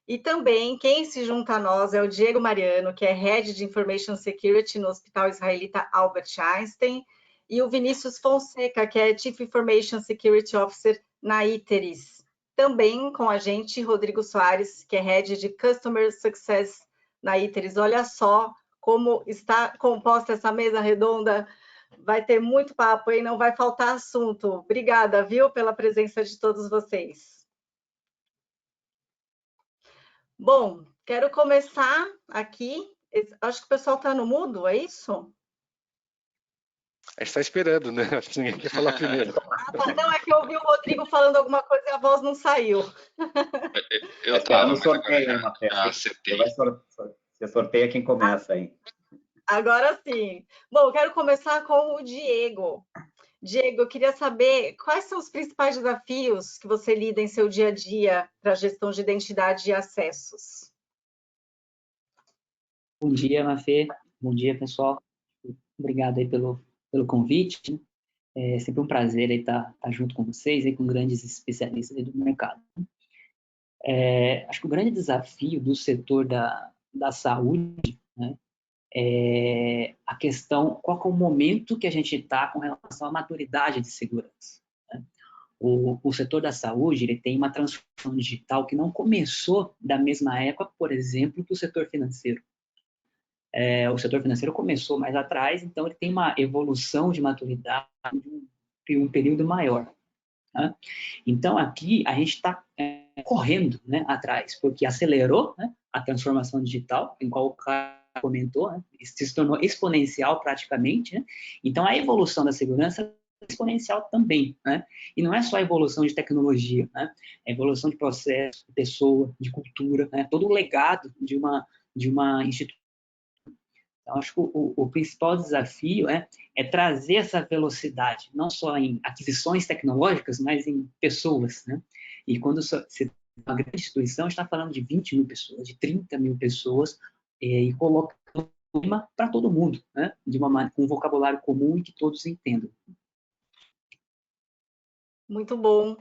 e também quem se junta a nós é o Diego Mariano, que é Head de Information Security no Hospital Israelita Albert Einstein, e o Vinícius Fonseca, que é Chief Information Security Officer na Iteris. Também com a gente, Rodrigo Soares, que é Head de Customer Success na Iteris. Olha só como está composta essa mesa redonda. Vai ter muito papo e não vai faltar assunto. Obrigada, viu, pela presença de todos vocês. Bom, quero começar aqui. Acho que o pessoal está no mudo, é isso? A gente está esperando, né? Acho que ninguém quer falar primeiro. Tá. Não, é que eu ouvi o Rodrigo falando alguma coisa e a voz não saiu. Eu estava no sorteio, hein, Matheus? Você sorteia quem começa aí. Agora sim. Bom, eu quero começar com o Diego. Diego, eu queria saber quais são os principais desafios que você lida em seu dia a dia para a gestão de identidade e acessos. Bom dia, Mafê. Bom dia, pessoal. Obrigado aí pelo convite. É sempre um prazer aí estar junto com vocês, aí com grandes especialistas aí do mercado. Acho que o grande desafio do setor da saúde, né, é a questão, qual é o momento que a gente está com relação à maturidade de segurança. Né? O setor da saúde, ele tem uma transformação digital que não começou da mesma época, por exemplo, que o setor financeiro. O setor financeiro começou mais atrás, então ele tem uma evolução de maturidade de um período maior. Né? Então, aqui, a gente está correndo, né, atrás, porque acelerou, né, a transformação digital, em qual o cara comentou, né, se tornou exponencial praticamente. Né? Então, a evolução da segurança é exponencial também. Né? E não é só a evolução de tecnologia, né? É a evolução de processo, de pessoa, de cultura, né? Todo o legado de de uma instituição. Então, acho que o principal desafio é trazer essa velocidade, não só em aquisições tecnológicas, mas em pessoas, né? E quando você uma grande instituição está falando de 20 mil pessoas, de 30 mil pessoas, e colocando para todo mundo, né? Com um vocabulário comum e que todos entendam. Muito bom.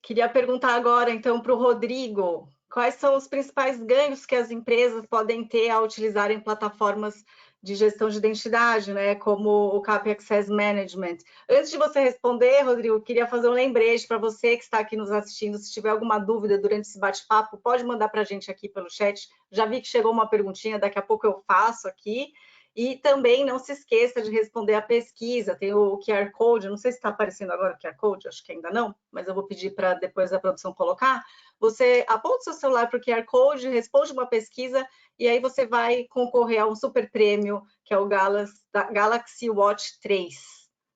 Queria perguntar agora, então, para o Rodrigo, quais são os principais ganhos que as empresas podem ter ao utilizarem plataformas de gestão de identidade, né, como o CAP Access Management? Antes de você responder, Rodrigo, queria fazer um lembrete para você que está aqui nos assistindo. Se tiver alguma dúvida durante esse bate-papo, pode mandar para a gente aqui pelo chat. Já vi que chegou uma perguntinha, daqui a pouco eu faço aqui. E também não se esqueça de responder a pesquisa, tem o QR Code, não sei se está aparecendo agora o QR Code, acho que ainda não, mas eu vou pedir para depois da produção colocar. Você aponta o seu celular para o QR Code, responde uma pesquisa, e aí você vai concorrer a um super prêmio, que é o Galaxy Watch 3.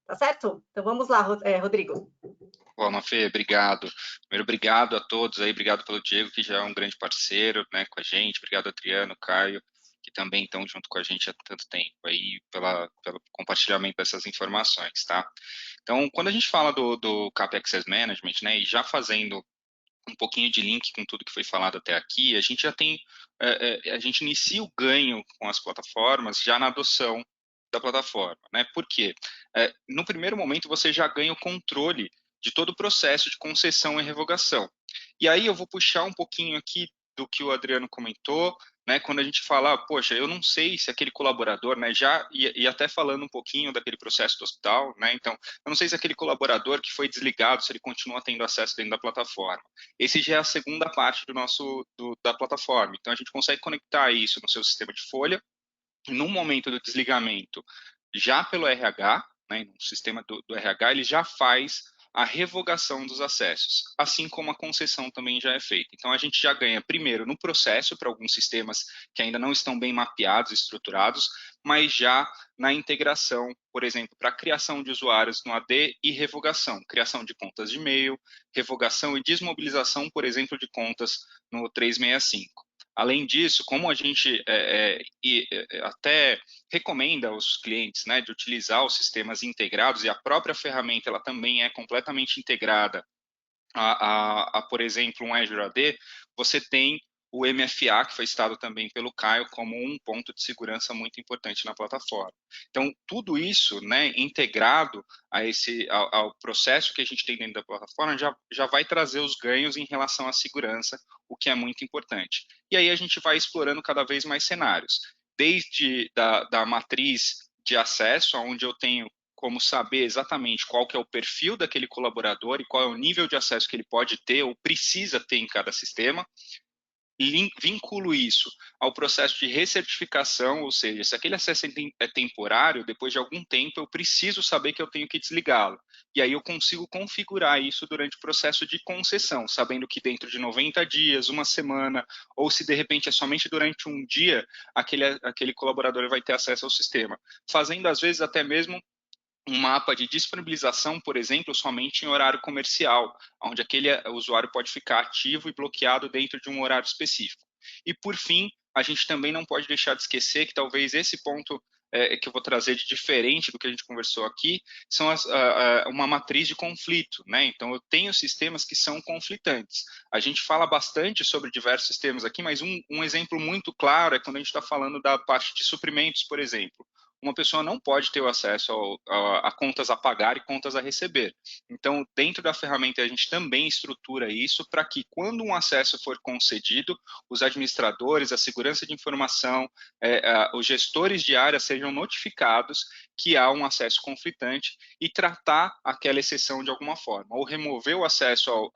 Tá certo? Então vamos lá, Rodrigo. Bom, Mafê, obrigado. Primeiro, obrigado a todos aí, obrigado pelo Diego, que já é um grande parceiro, né, com a gente, obrigado Adriano, Caio, que também estão junto com a gente há tanto tempo aí, pelo compartilhamento dessas informações, tá? Então, quando a gente fala do CAP Access Management, né, e já fazendo um pouquinho de link com tudo que foi falado até aqui, a gente já tem, a gente inicia o ganho com as plataformas já na adoção da plataforma, né? Por quê? No primeiro momento, você já ganha o controle de todo o processo de concessão e revogação. E aí eu vou puxar um pouquinho aqui do que o Adriano comentou, né, quando a gente fala, poxa, eu não sei se aquele colaborador, né, e até falando um pouquinho daquele processo do hospital, né, então, eu não sei se aquele colaborador que foi desligado, se ele continua tendo acesso dentro da plataforma. Esse já é a segunda parte da plataforma, então a gente consegue conectar isso no seu sistema de folha, no momento do desligamento, já pelo RH, né, no sistema do RH, ele já faz a revogação dos acessos, assim como a concessão também já é feita. Então, a gente já ganha, primeiro, no processo, para alguns sistemas que ainda não estão bem mapeados, estruturados, mas já na integração, por exemplo, para a criação de usuários no AD e revogação, criação de contas de e-mail, revogação e desmobilização, por exemplo, de contas no 365. Além disso, como a gente até recomenda aos clientes, né, de utilizar os sistemas integrados, e a própria ferramenta ela também é completamente integrada por exemplo, um Azure AD, você tem o MFA, que foi citado também pelo Caio, como um ponto de segurança muito importante na plataforma. Então, tudo isso, né, integrado ao processo que a gente tem dentro da plataforma, já vai trazer os ganhos em relação à segurança, o que é muito importante. E aí a gente vai explorando cada vez mais cenários, desde da matriz de acesso, onde eu tenho como saber exatamente qual que é o perfil daquele colaborador e qual é o nível de acesso que ele pode ter ou precisa ter em cada sistema, e vinculo isso ao processo de recertificação, ou seja, se aquele acesso é temporário, depois de algum tempo eu preciso saber que eu tenho que desligá-lo. E aí eu consigo configurar isso durante o processo de concessão, sabendo que dentro de 90 dias, uma semana, ou se de repente é somente durante um dia, aquele colaborador vai ter acesso ao sistema. Fazendo, às vezes, até mesmo um mapa de disponibilização, por exemplo, somente em horário comercial, onde aquele usuário pode ficar ativo e bloqueado dentro de um horário específico. E, por fim, a gente também não pode deixar de esquecer que talvez esse ponto que eu vou trazer de diferente do que a gente conversou aqui, são uma matriz de conflito, né? Então, eu tenho sistemas que são conflitantes. A gente fala bastante sobre diversos sistemas aqui, mas um exemplo muito claro é quando a gente está falando da parte de suprimentos, por exemplo. Uma pessoa não pode ter o acesso a contas a pagar e contas a receber. Então, dentro da ferramenta, a gente também estrutura isso para que, quando um acesso for concedido, os administradores, a segurança de informação, os gestores de área sejam notificados que há um acesso conflitante e tratar aquela exceção de alguma forma, ou remover o acesso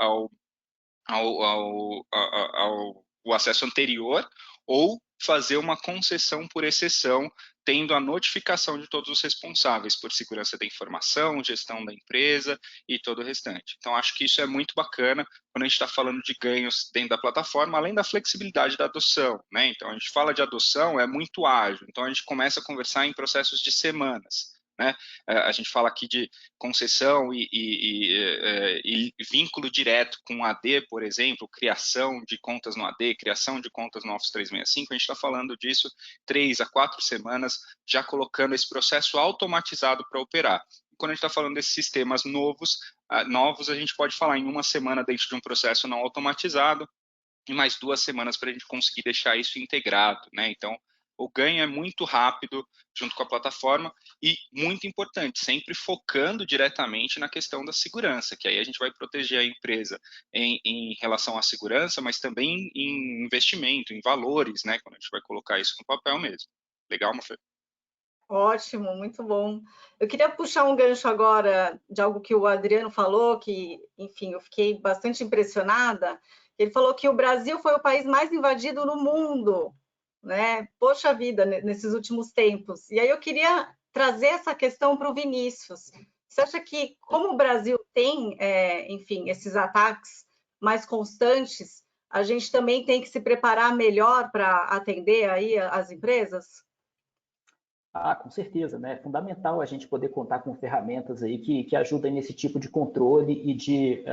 o acesso anterior, ou fazer uma concessão por exceção, tendo a notificação de todos os responsáveis por segurança da informação, gestão da empresa e todo o restante. Então, acho que isso é muito bacana quando a gente está falando de ganhos dentro da plataforma, além da flexibilidade da adoção, né? Então, a gente fala de adoção, é muito ágil. Então, a gente começa a conversar em processos de semanas, né? A gente fala aqui de concessão e vínculo direto com AD, por exemplo, criação de contas no AD, criação de contas no Office 365, a gente está falando disso 3 a 4 semanas, já colocando esse processo automatizado para operar. Quando a gente está falando desses sistemas novos, a gente pode falar em 1 semana dentro de um processo não automatizado e mais 2 semanas para a gente conseguir deixar isso integrado, né? Então, o ganho é muito rápido junto com a plataforma e muito importante, sempre focando diretamente na questão da segurança, que aí a gente vai proteger a empresa em relação à segurança, mas também em investimento, em valores, né? Quando a gente vai colocar isso no papel mesmo. Legal, Mafê? Ótimo, muito bom. Eu queria puxar um gancho agora de algo que o Adriano falou, que, enfim, eu fiquei bastante impressionada. Ele falou que o Brasil foi o país mais invadido no mundo, né? Poxa vida, nesses últimos tempos. E aí eu queria trazer essa questão para o Vinícius. Você acha que, como o Brasil tem, enfim, esses ataques mais constantes, a gente também tem que se preparar melhor para atender aí as empresas? Ah, com certeza, né? É fundamental a gente poder contar com ferramentas aí que ajudem nesse tipo de controle e de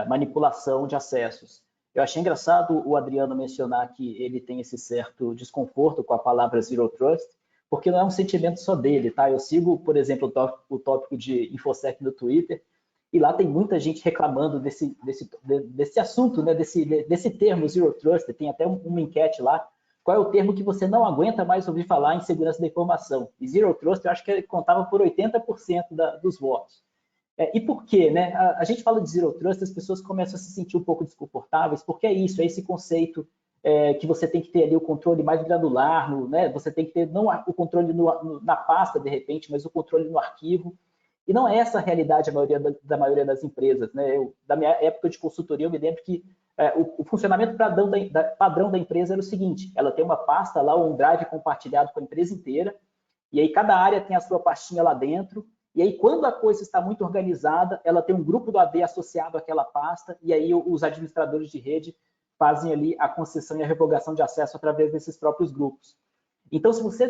manipulação de acessos. Eu achei engraçado o Adriano mencionar que ele tem esse certo desconforto com a palavra Zero Trust, porque não é um sentimento só dele, tá? Eu sigo, por exemplo, o tópico de InfoSec no Twitter, e lá tem muita gente reclamando desse assunto, né? Desse termo Zero Trust. Tem até uma enquete lá. Qual é o termo que você não aguenta mais ouvir falar em segurança da informação? E Zero Trust, eu acho que ele contava por 80% dos votos. E por quê? Né? A gente fala de Zero Trust, as pessoas começam a se sentir um pouco desconfortáveis, porque é isso, é esse conceito que você tem que ter ali o controle mais granular, né? Você tem que ter não o controle na pasta, de repente, mas o controle no arquivo. E não é essa a realidade da maioria das empresas. Né? Da minha época de consultoria, eu me lembro que o funcionamento padrão da empresa era o seguinte: ela tem uma pasta lá, um drive compartilhado com a empresa inteira, e aí cada área tem a sua pastinha lá dentro, e aí quando a coisa está muito organizada, ela tem um grupo do AD associado àquela pasta, e aí os administradores de rede fazem ali a concessão e a revogação de acesso através desses próprios grupos. Então, se você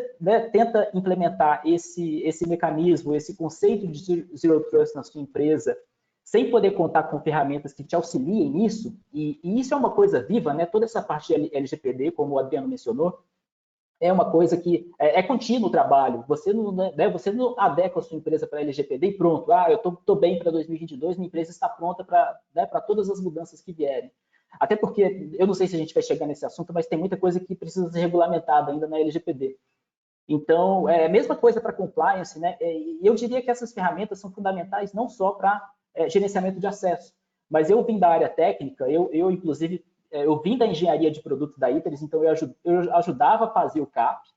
tenta implementar esse mecanismo, esse conceito de Zero Trust na sua empresa, sem poder contar com ferramentas que te auxiliem nisso, e isso é uma coisa viva, né? Toda essa parte de LGPD, como o Adriano mencionou, é uma coisa que é contínuo o trabalho. Você não adequa a sua empresa para LGPD e pronto. Eu estou bem para 2022, minha empresa está pronta para todas as mudanças que vierem. Até porque, eu não sei se a gente vai chegar nesse assunto, mas tem muita coisa que precisa ser regulamentada ainda na LGPD. Então, é a mesma coisa para compliance, né? E eu diria que essas ferramentas são fundamentais não só para gerenciamento de acesso, mas eu vim da área técnica, inclusive, eu vim da engenharia de produtos da Iteris, então eu ajudava a fazer o CAP,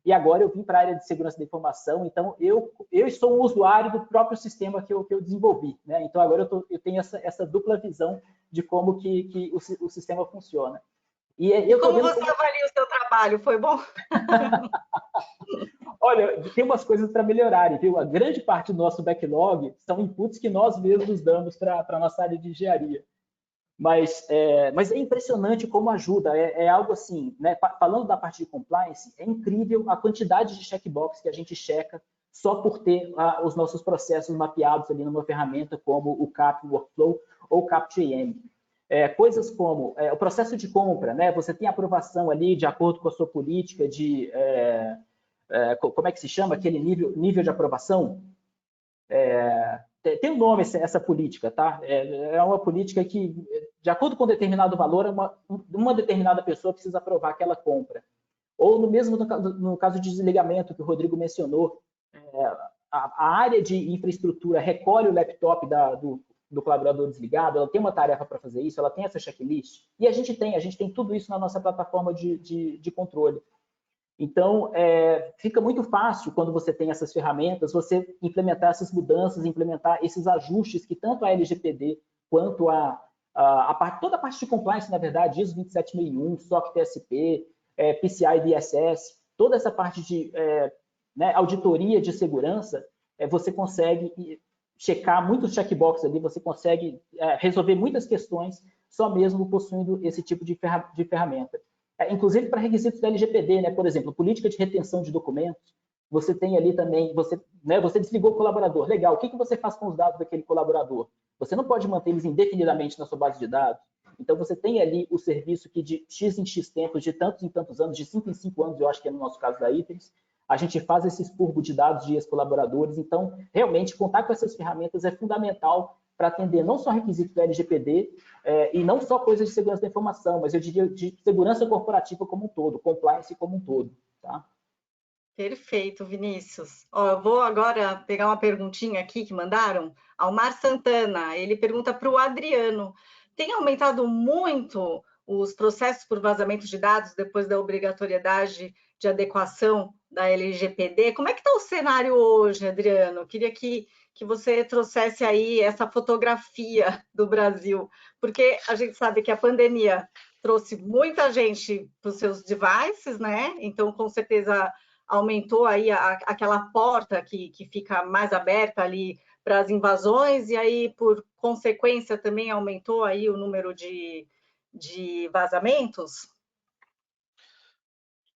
e agora eu vim para a área de segurança da informação, então eu sou um usuário do próprio sistema que eu desenvolvi, né? Então agora eu tenho essa dupla visão de como que o sistema funciona. Como você avalia o seu trabalho? Foi bom? Olha, tem umas coisas para melhorarem, viu? A grande parte do nosso backlog são inputs que nós mesmos damos para a nossa área de engenharia. Mas é impressionante como ajuda, é algo assim, né? Falando da parte de compliance, é incrível a quantidade de checkbox que a gente checa só por ter os nossos processos mapeados ali numa ferramenta como o CAP Workflow ou o CAP-TM. Coisas como o processo de compra, né? Você tem aprovação ali de acordo com a sua política de... como é que se chama? Aquele nível de aprovação? Tem um nome essa política, tá? É uma política que, de acordo com determinado valor, uma determinada pessoa precisa aprovar aquela compra. Ou no caso de desligamento que o Rodrigo mencionou, a área de infraestrutura recolhe o laptop do colaborador desligado, ela tem uma tarefa para fazer isso, ela tem essa checklist, e a gente tem tudo isso na nossa plataforma de controle. Então, fica muito fácil quando você tem essas ferramentas, você implementar essas mudanças, implementar esses ajustes que tanto a LGPD quanto toda a parte de compliance, na verdade, ISO 27001, SOC TSP, PCI DSS, toda essa parte de auditoria de segurança, você consegue checar muitos checkboxes ali, você consegue resolver muitas questões só mesmo possuindo esse tipo de ferramenta. Inclusive para requisitos da LGPD, né? Por exemplo, política de retenção de documentos. você tem ali também, você desligou o colaborador, legal, o que você faz com os dados daquele colaborador? Você não pode manter eles indefinidamente na sua base de dados. Então, você tem ali o serviço que de X em X tempos, de tantos em tantos anos, de 5 em 5 anos, eu acho que é no nosso caso da Iteris, a gente faz esse expurgo de dados de ex-colaboradores. Então, realmente, contar com essas ferramentas é fundamental para atender não só requisitos do LGPD e não só coisas de segurança da informação, mas eu diria de segurança corporativa como um todo, compliance como um todo. Tá? Perfeito, Vinícius. Ó, eu vou agora pegar uma perguntinha aqui que mandaram. Almar Santana, ele pergunta para o Adriano, tem aumentado muito os processos por vazamento de dados depois da obrigatoriedade de adequação da LGPD? Como é que está o cenário hoje, Adriano? Eu queria que você trouxesse aí essa fotografia do Brasil, porque a gente sabe que a pandemia trouxe muita gente para os seus devices, né? Então, com certeza, aumentou aí aquela porta que fica mais aberta ali para as invasões, e aí, por consequência, também aumentou aí o número de vazamentos?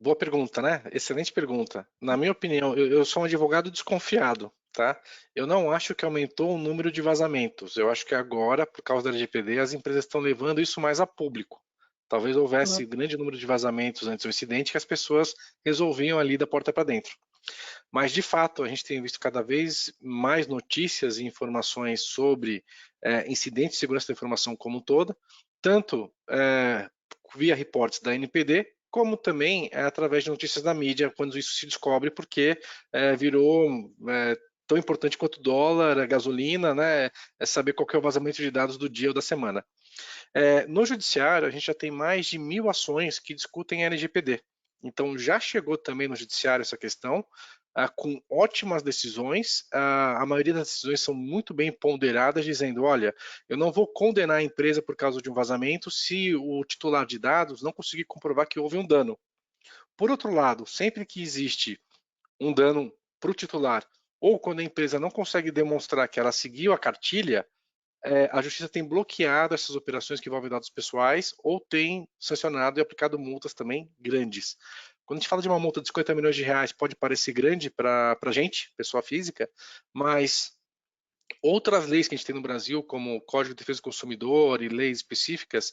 Boa pergunta, né? Excelente pergunta. Na minha opinião, eu sou um advogado desconfiado, tá? Eu não acho que aumentou o número de vazamentos. Eu acho que agora, por causa da LGPD, as empresas estão levando isso mais a público. Talvez houvesse grande número de vazamentos antes do incidente que as pessoas resolviam ali da porta para dentro. Mas, de fato, a gente tem visto cada vez mais notícias e informações sobre incidentes de segurança da informação como um todo, tanto via reportes da NPD, como também através de notícias da mídia, quando isso se descobre, porque virou tão importante quanto o dólar, a gasolina, né? É saber qual que é o vazamento de dados do dia ou da semana. No judiciário, a gente já tem mais de 1.000 ações que discutem LGPD. Então, já chegou também no judiciário essa questão, com ótimas decisões. A maioria das decisões são muito bem ponderadas, dizendo, olha, eu não vou condenar a empresa por causa de um vazamento se o titular de dados não conseguir comprovar que houve um dano. Por outro lado, sempre que existe um dano para o titular, ou quando a empresa não consegue demonstrar que ela seguiu a cartilha, a justiça tem bloqueado essas operações que envolvem dados pessoais ou tem sancionado e aplicado multas também grandes. Quando a gente fala de uma multa de 50 milhões de reais, pode parecer grande para a gente, pessoa física, mas outras leis que a gente tem no Brasil, como o Código de Defesa do Consumidor e leis específicas,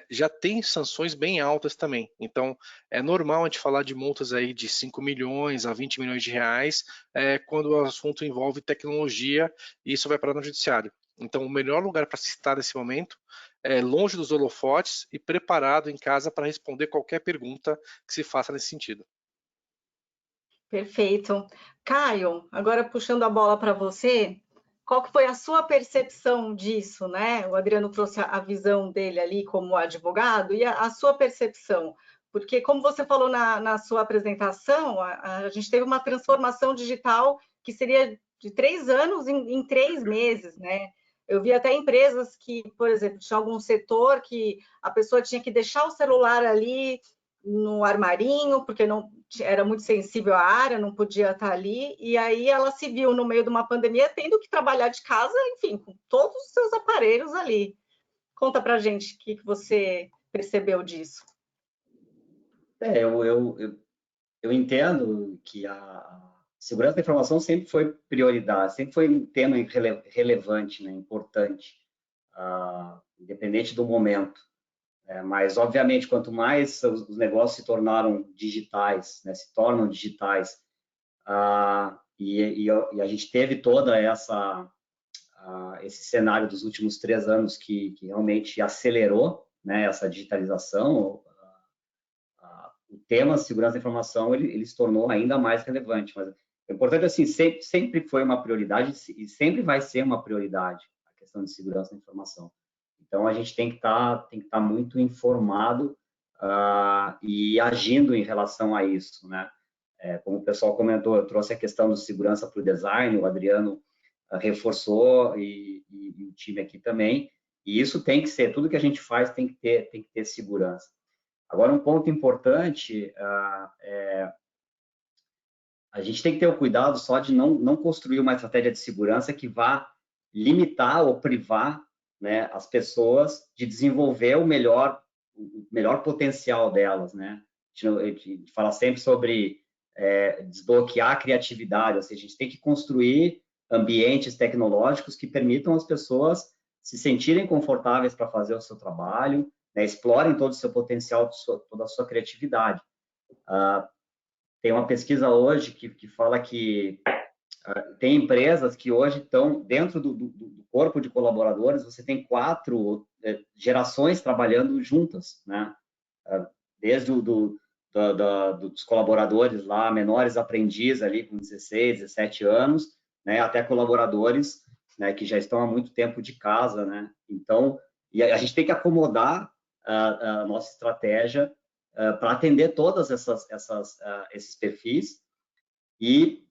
já tem sanções bem altas também. Então, é normal a gente falar de multas aí de 5 milhões a 20 milhões de reais quando o assunto envolve tecnologia e isso vai parar no judiciário. Então, o melhor lugar para se estar nesse momento é longe dos holofotes e preparado em casa para responder qualquer pergunta que se faça nesse sentido. Perfeito. Caio, agora puxando a bola para você, qual que foi a sua percepção disso, né? O Adriano trouxe a visão dele ali como advogado e a sua percepção, porque como você falou na sua apresentação, a gente teve uma transformação digital que seria de 3 anos em 3 meses, né? Eu vi até empresas que, por exemplo, tinha algum setor que a pessoa tinha que deixar o celular ali no armarinho, porque não era muito sensível à área, não podia estar ali, e aí ela se viu no meio de uma pandemia tendo que trabalhar de casa, enfim, com todos os seus aparelhos ali. Conta pra gente o que você percebeu disso. Eu entendo que a segurança da informação sempre foi prioridade, sempre foi um tema relevante, né, importante, independente do momento. Mas, obviamente, quanto mais os negócios se tornaram digitais, né, se tornam digitais, e a gente teve toda esse cenário dos últimos 3 anos que realmente acelerou, né, essa digitalização, o tema segurança da informação ele se tornou ainda mais relevante. Mas o importante assim, sempre foi uma prioridade e sempre vai ser uma prioridade a questão de segurança da informação. Então a gente tem que estar muito informado e agindo em relação a isso, né? Como o pessoal comentou, eu trouxe a questão de segurança para o design, o Adriano reforçou e o time aqui também. E isso tem que ser, tudo que a gente faz tem que ter segurança. Agora, um ponto importante a gente tem que ter o cuidado só de não construir uma estratégia de segurança que vá limitar ou privar, né, as pessoas de desenvolver o melhor potencial delas, né? A gente fala sempre sobre desbloquear a criatividade, ou seja, a gente tem que construir ambientes tecnológicos que permitam às pessoas se sentirem confortáveis para fazer o seu trabalho, né, explorem todo o seu potencial, toda a sua criatividade. Tem uma pesquisa hoje que fala que tem empresas que hoje estão dentro do corpo de colaboradores, você tem 4 gerações trabalhando juntas, né? Desde dos colaboradores lá, menores aprendizes ali com 16, 17 anos, né, até colaboradores, né, que já estão há muito tempo de casa, né? Então, e a gente tem que acomodar a nossa estratégia para atender todas esses perfis e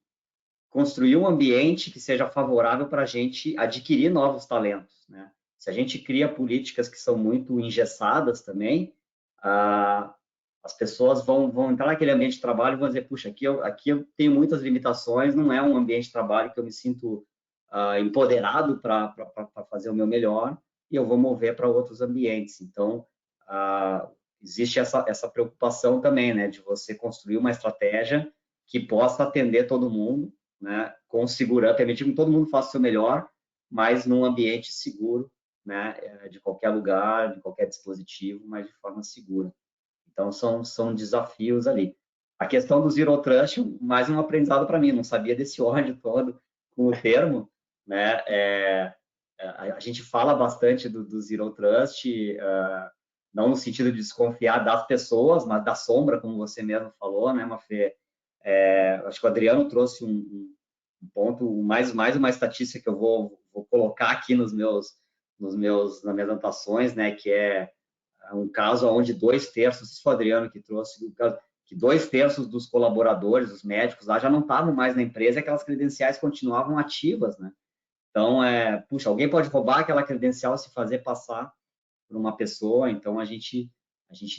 construir um ambiente que seja favorável para a gente adquirir novos talentos, né? Se a gente cria políticas que são muito engessadas também, as pessoas vão entrar naquele ambiente de trabalho e vão dizer, puxa, aqui eu tenho muitas limitações, não é um ambiente de trabalho que eu me sinto empoderado para fazer o meu melhor, e eu vou mover para outros ambientes. Então, existe essa preocupação também, né, de você construir uma estratégia que possa atender todo mundo, né, com segurança, permitir que todo mundo faça o seu melhor, mas num ambiente seguro, né, de qualquer lugar, de qualquer dispositivo, mas de forma segura. Então, são desafios ali. A questão do Zero Trust, mais um aprendizado para mim, não sabia desse ódio todo com o termo, né, a gente fala bastante do Zero Trust, não no sentido de desconfiar das pessoas, mas da sombra, como você mesmo falou, né, Mafê? Acho que o Adriano trouxe um ponto, mais uma estatística que eu vou colocar aqui nas minhas anotações, né, que é um caso onde 2/3, isso foi o Adriano que trouxe, que 2/3 dos colaboradores, os médicos lá, já não estavam mais na empresa e aquelas credenciais continuavam ativas, né? Então, puxa, alguém pode roubar aquela credencial, se fazer passar por uma pessoa, então a gente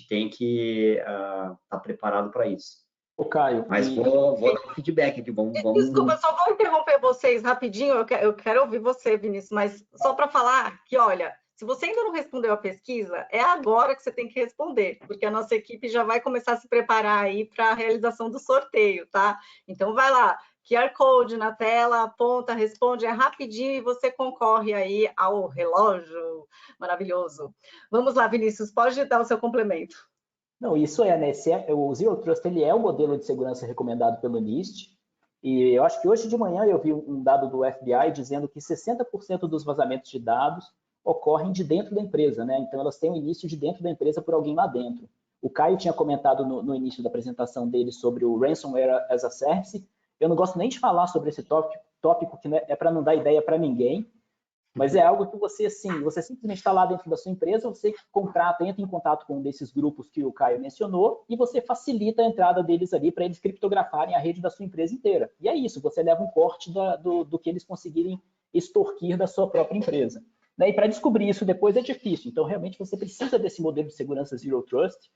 tem que estar preparado para isso. Ô, Caio, mas vou dar um feedback aqui. Vamos... Desculpa, só vou interromper vocês rapidinho. Eu quero ouvir você, Vinícius, mas só para falar que, olha, se você ainda não respondeu a pesquisa, é agora que você tem que responder, porque a nossa equipe já vai começar a se preparar aí para a realização do sorteio, tá? Então, vai lá, QR Code na tela, aponta, responde, é rapidinho e você concorre aí ao relógio maravilhoso. Vamos lá, Vinícius, pode dar o seu complemento. Não, isso né? O Zero Trust ele é o modelo de segurança recomendado pelo NIST, e eu acho que hoje de manhã eu vi um dado do FBI dizendo que 60% dos vazamentos de dados ocorrem de dentro da empresa, né? Então elas têm o início de dentro da empresa por alguém lá dentro. O Caio tinha comentado no início da apresentação dele sobre o Ransomware as a Service. Eu não gosto nem de falar sobre esse tópico que é para não dar ideia para ninguém, mas é algo que você simplesmente está lá dentro da sua empresa, você entra em contato com um desses grupos que o Caio mencionou e você facilita a entrada deles ali para eles criptografarem a rede da sua empresa inteira. E é isso, você leva um corte do que eles conseguirem extorquir da sua própria empresa. E para descobrir isso depois é difícil, então realmente você precisa desse modelo de segurança Zero Trust.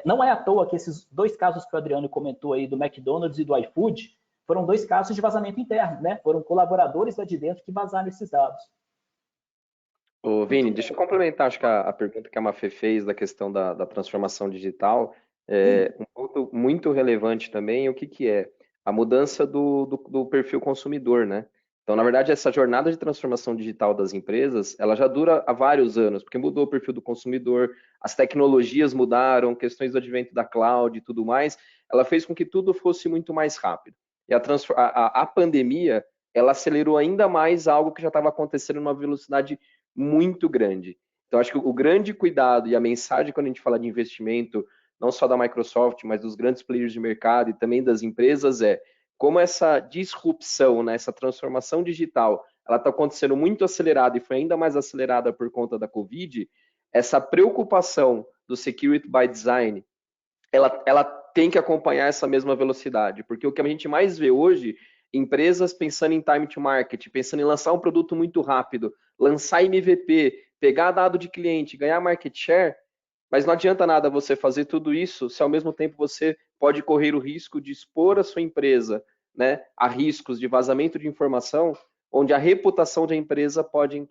Não é à toa que esses 2 casos que o Adriano comentou aí do McDonald's e do iFood foram 2 casos de vazamento interno, né? Foram colaboradores lá de dentro que vazaram esses dados. Ô, Vini, deixa eu complementar, acho que a pergunta que a Mafê fez da questão da transformação digital, um ponto muito relevante também, o que é? A mudança do perfil consumidor, né? Então, na verdade, essa jornada de transformação digital das empresas, ela já dura há vários anos, porque mudou o perfil do consumidor, as tecnologias mudaram, questões do advento da cloud e tudo mais, ela fez com que tudo fosse muito mais rápido. E a pandemia, ela acelerou ainda mais algo que já estava acontecendo numa velocidade muito grande. Então, acho que o grande cuidado e a mensagem quando a gente fala de investimento, não só da Microsoft, mas dos grandes players de mercado e também das empresas, é como essa disrupção, né, essa transformação digital, ela está acontecendo muito acelerada e foi ainda mais acelerada por conta da Covid, essa preocupação do security by design, ela tem que acompanhar essa mesma velocidade, porque o que a gente mais vê hoje, empresas pensando em time to market, pensando em lançar um produto muito rápido, lançar MVP, pegar dado de cliente, ganhar market share, mas não adianta nada você fazer tudo isso se ao mesmo tempo você pode correr o risco de expor a sua empresa, né, a riscos de vazamento de informação, onde a reputação da empresa pode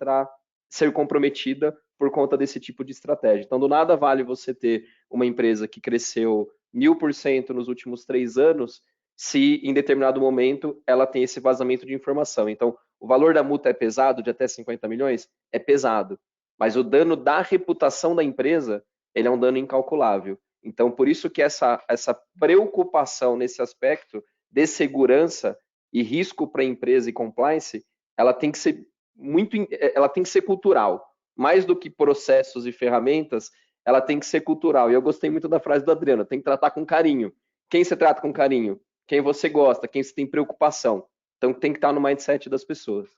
ser comprometida por conta desse tipo de estratégia. Então, do nada vale você ter uma empresa que cresceu 1000% nos últimos 3 anos se em determinado momento ela tem esse vazamento de informação. Então, o valor da multa é pesado, de até 50 milhões? É pesado. Mas o dano da reputação da empresa, ele é um dano incalculável. Então, por isso que essa preocupação nesse aspecto de segurança e risco para a empresa e compliance, ela tem que ser ela tem que ser cultural. Mais do que processos e ferramentas, ela tem que ser cultural. E eu gostei muito da frase do Adriano, tem que tratar com carinho. Quem você trata com carinho? Quem você gosta, quem você tem preocupação. Então tem que estar no mindset das pessoas.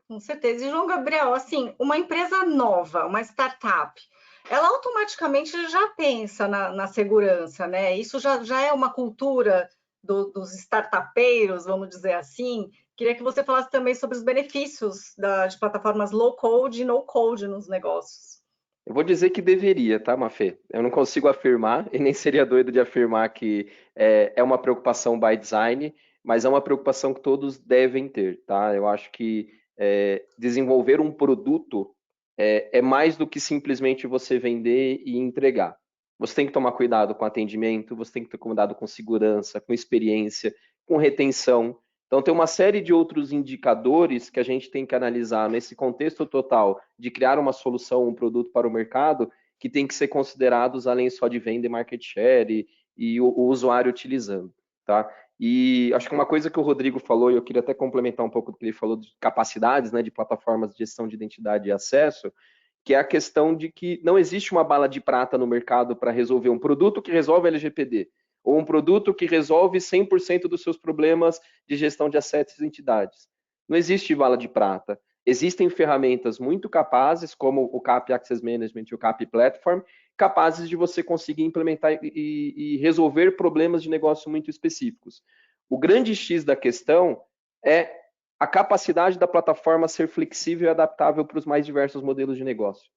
Com certeza. E, João Gabriel, assim, uma empresa nova, uma startup, ela automaticamente já pensa na segurança, né? Isso já é uma cultura dos startupeiros, vamos dizer assim. Queria que você falasse também sobre os benefícios de plataformas low-code e no-code nos negócios. Eu vou dizer que deveria, tá, Mafê? Eu não consigo afirmar, e nem seria doido de afirmar que é uma preocupação by design, mas é uma preocupação que todos devem ter, tá? Eu acho que desenvolver um produto é mais do que simplesmente você vender e entregar. Você tem que tomar cuidado com atendimento, você tem que ter cuidado com segurança, com experiência, com retenção. Então, tem uma série de outros indicadores que a gente tem que analisar nesse contexto total de criar uma solução, um produto para o mercado, que tem que ser considerados além só de venda e market share e o usuário utilizando, tá? E acho que uma coisa que o Rodrigo falou, e eu queria até complementar um pouco do que ele falou de capacidades, né, de plataformas de gestão de identidade e acesso, que é a questão de que não existe uma bala de prata no mercado para resolver um produto que resolve LGPD, ou um produto que resolve 100% dos seus problemas de gestão de assets e entidades. Não existe bala de prata. Existem ferramentas muito capazes, como o CAP Access Management e o CAP Platform, capazes de você conseguir implementar e resolver problemas de negócio muito específicos. O grande X da questão é a capacidade da plataforma ser flexível e adaptável para os mais diversos modelos de negócio.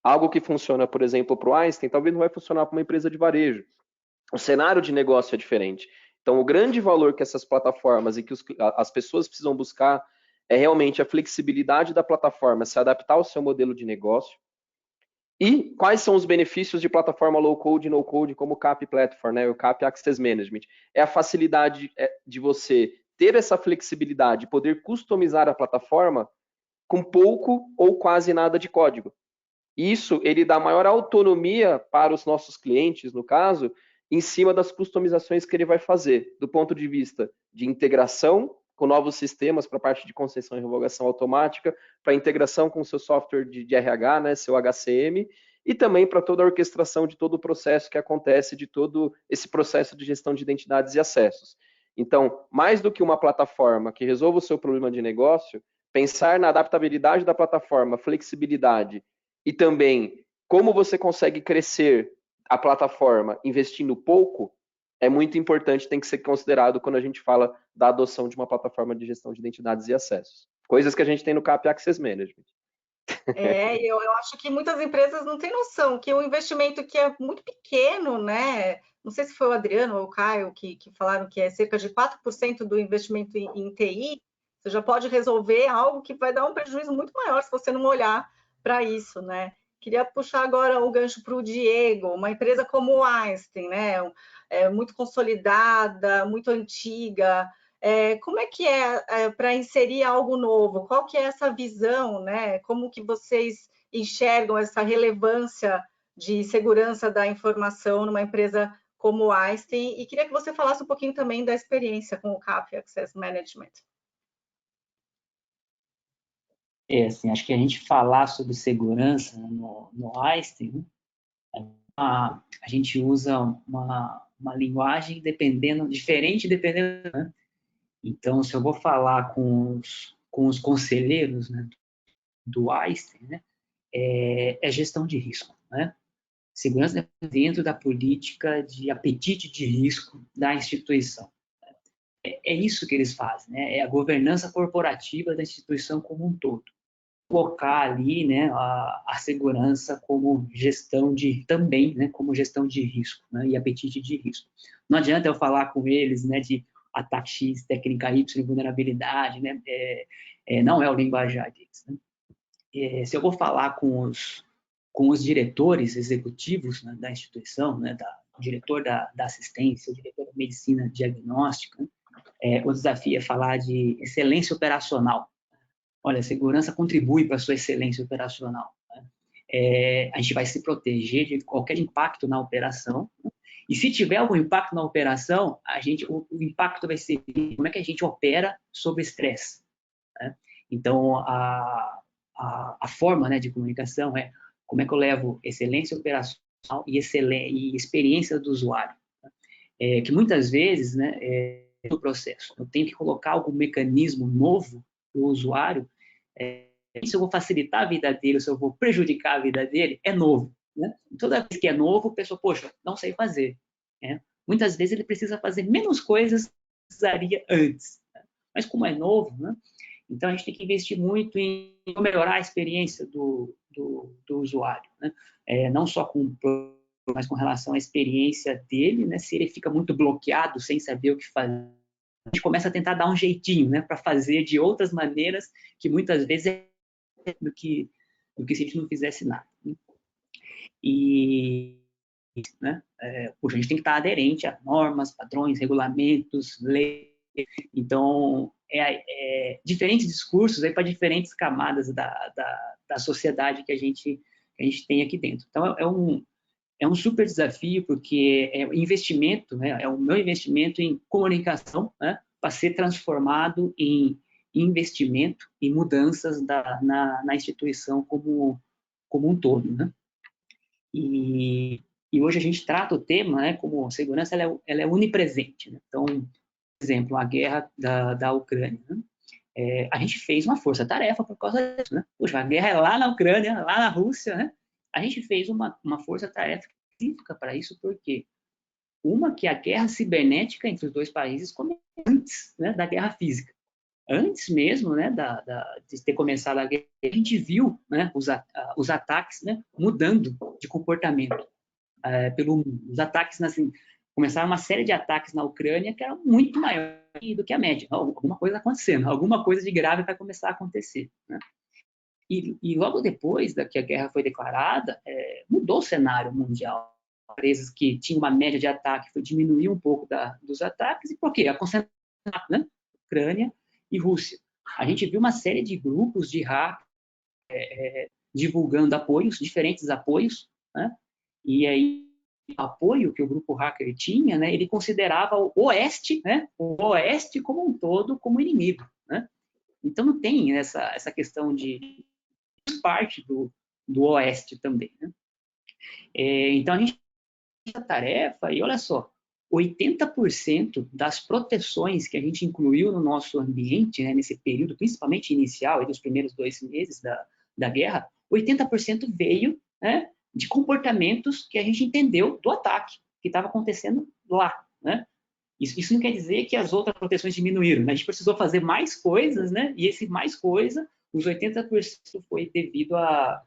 Algo que funciona, por exemplo, para o Einstein, talvez não vai funcionar para uma empresa de varejo. O cenário de negócio é diferente. Então, o grande valor que essas plataformas e que as pessoas precisam buscar é realmente a flexibilidade da plataforma se adaptar ao seu modelo de negócio. E quais são os benefícios de plataforma low-code e no-code como o CAP Platform, né, o CAP Access Management? É a facilidade de você ter essa flexibilidade, poder customizar a plataforma com pouco ou quase nada de código. Isso, ele dá maior autonomia para os nossos clientes, no caso, em cima das customizações que ele vai fazer, do ponto de vista de integração com novos sistemas para a parte de concessão e revogação automática, para integração com o seu software de RH, né, seu HCM, e também para toda a orquestração de todo o processo que acontece, de todo esse processo de gestão de identidades e acessos. Então, mais do que uma plataforma que resolva o seu problema de negócio, pensar na adaptabilidade da plataforma, flexibilidade e também como você consegue crescer a plataforma investindo pouco, é muito importante, tem que ser considerado quando a gente fala da adoção de uma plataforma de gestão de identidades e acessos. Coisas que a gente tem no CAP Access Management. Eu acho que muitas empresas não têm noção que o investimento que é muito pequeno, né? Não sei se foi o Adriano ou o Caio que falaram que é cerca de 4% do investimento em TI, você já pode resolver algo que vai dar um prejuízo muito maior se você não olhar para isso, né? Queria puxar agora o gancho para o Diego, uma empresa como o Einstein, né? Muito consolidada, muito antiga. Como é que para inserir algo novo? Qual que é essa visão, né? Como que vocês enxergam essa relevância de segurança da informação numa empresa como o Einstein? E queria que você falasse um pouquinho também da experiência com o CAP Access Management. Assim, acho que a gente falar sobre segurança no Einstein, a gente usa uma linguagem diferente dependendo, né? Então, se eu vou falar com os conselheiros, né, do Einstein, né, é gestão de risco, né? Segurança dentro da política de apetite de risco da instituição. É isso que eles fazem, né? É a governança corporativa da instituição como um todo. Colocar ali, né, a segurança como gestão também, né, como gestão de risco, né, e apetite de risco. Não adianta eu falar com eles, né, de ataque X, técnica Y, vulnerabilidade, né, não é o linguajar deles, né? Se eu vou falar com os diretores executivos, né, da instituição, né, o diretor da assistência, o diretor medicina diagnóstica, o desafio é falar de excelência operacional. Olha, a segurança contribui para a sua excelência operacional. A gente vai se proteger de qualquer impacto na operação, né? E se tiver algum impacto na operação, o impacto vai ser como é que a gente opera sob estresse, né? Então, a forma, né, de comunicação é como é que eu levo excelência operacional e experiência do usuário, né? Que muitas vezes, né, no processo, eu tenho que colocar algum mecanismo novo para o usuário, se eu vou facilitar a vida dele ou se eu vou prejudicar a vida dele, é novo, né? Toda vez que é novo, a pessoa, poxa, não sei fazer, né? Muitas vezes ele precisa fazer menos coisas que precisaria antes, né? Mas como é novo, né? Então a gente tem que investir muito em melhorar a experiência do usuário, né? Não só mas com relação à experiência dele, né? Se ele fica muito bloqueado, sem saber o que fazer, a gente começa a tentar dar um jeitinho, né, para fazer de outras maneiras que muitas vezes é do que se a gente não fizesse nada, né? E, né, a gente tem que estar aderente a normas, padrões, regulamentos, leis. Então, diferentes discursos para diferentes camadas da sociedade que a gente tem aqui dentro. Então, é um super desafio, porque é investimento, né, é o meu investimento em comunicação, né, para ser transformado em investimento e mudanças na instituição como um todo, né? E hoje a gente trata o tema, né, como segurança, ela é onipresente, né? Então, por exemplo, a guerra da Ucrânia, né? A gente fez uma força-tarefa por causa disso, né? Poxa, a guerra é lá na Ucrânia, lá na Rússia, né? A gente fez uma força-tarefa específica para isso, porque que a guerra cibernética entre os dois países começou antes, né, da guerra física. Antes mesmo, né, de ter começado a guerra, a gente viu, né, os ataques, né, mudando de comportamento pelo mundo. Os ataques, assim, começaram uma série de ataques na Ucrânia que eram muito maiores do que a média. Alguma coisa acontecendo, alguma coisa de grave vai começar a acontecer, né? E logo depois que a guerra foi declarada, mudou o cenário mundial. Empresas que tinham uma média de ataque foi diminuir um pouco dos ataques. E por quê? A concentração, né? Ucrânia e Rússia. A gente viu uma série de grupos de hack divulgando apoios, diferentes apoios, né? E aí o apoio que o grupo hacker tinha, né, ele considerava o Oeste, né, o Oeste como um todo, como inimigo, né? Então não tem essa questão de parte do Oeste também, né? Então a gente tem essa tarefa e olha só, 80% das proteções que a gente incluiu no nosso ambiente, né, nesse período, principalmente inicial, dos primeiros 2 meses da guerra, 80% veio, né, de comportamentos que a gente entendeu do ataque que estava acontecendo lá, né? Isso não quer dizer que as outras proteções diminuíram, né? A gente precisou fazer mais coisas, né? E esse mais coisa, os 80% foi devido à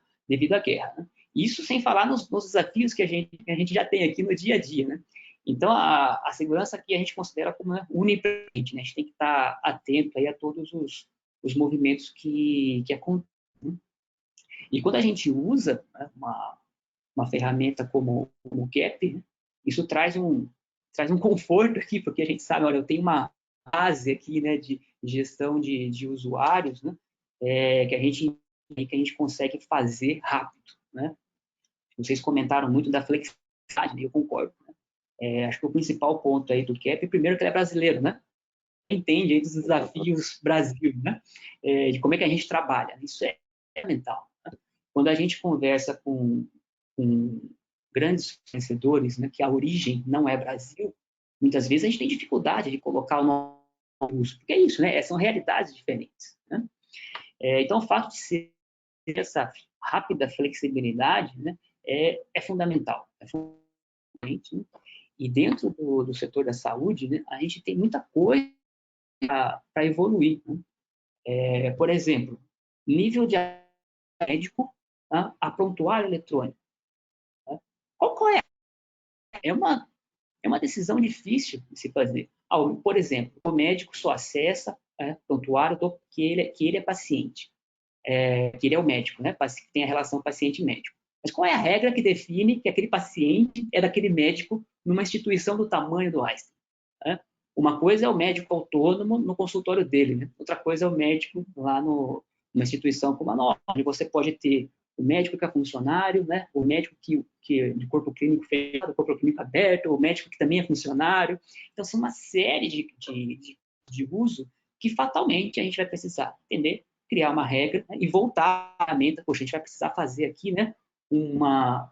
guerra, né? Isso sem falar nos desafios que a gente já tem aqui no dia a dia, né? Então, a segurança aqui a gente considera como unipresente, né? A gente tem que estar atento aí a todos os movimentos que acontecem, né? E quando a gente usa, né, uma ferramenta como o CAP, né, isso traz um conforto aqui, porque a gente sabe, olha, eu tenho uma base aqui, né, de gestão de usuários, né, que a gente consegue fazer rápido, né? Vocês comentaram muito da flexibilidade, né, eu concordo, né? Acho que o principal ponto aí do CAP, primeiro que ele é brasileiro, né? Entende aí dos desafios Brasil, né? De como é que a gente trabalha. Isso é fundamental, né? Quando a gente conversa com grandes fornecedores, né, que a origem não é Brasil, muitas vezes a gente tem dificuldade de colocar o nosso uso, porque é isso, né? São realidades diferentes, né? Então, o fato de ser essa rápida flexibilidade, né, é fundamental. Né? E dentro do setor da saúde, né, a gente tem muita coisa para evoluir, né? Por exemplo, nível de médico, tá? A prontuário eletrônico. Tá? Qual é? É uma decisão difícil de se fazer. Por exemplo, o médico só acessa prontuário que ele é paciente, que ele é o médico, né? Que tem a relação paciente-médico. Mas qual é a regra que define que aquele paciente é daquele médico numa instituição do tamanho do Einstein? né? Uma coisa é o médico autônomo no consultório dele, né? Outra coisa é o médico lá numa instituição como a nossa, onde você pode ter o médico que é funcionário, né? O médico que de corpo clínico fechado, corpo clínico aberto, o médico que também é funcionário. Então, são uma série de uso que fatalmente a gente vai precisar entender, criar uma regra, né? E voltar à ferramenta. Poxa, a gente vai precisar fazer aqui, né? Uma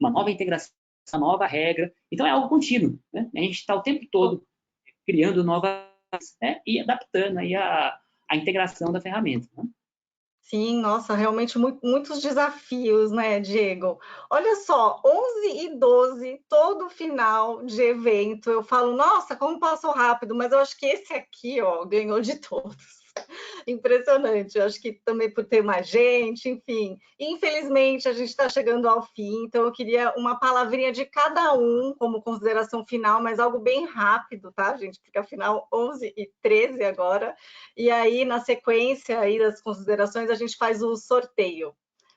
nova integração, uma nova regra. Então, é algo contínuo, né? A gente está o tempo todo criando novas, né? E adaptando aí a integração da ferramenta, né? Sim, nossa, realmente muitos desafios, né, Diego? Olha só, 11 e 12, todo final de evento, eu falo, nossa, como passou rápido, mas eu acho que esse aqui, ó, ganhou de todos. Impressionante, eu acho que também por ter mais gente, enfim. Infelizmente, a gente está chegando ao fim, então eu queria uma palavrinha de cada um como consideração final, mas algo bem rápido, tá, gente? Porque afinal, 11 e 13 agora. E aí, na sequência aí das considerações, a gente faz o sorteio.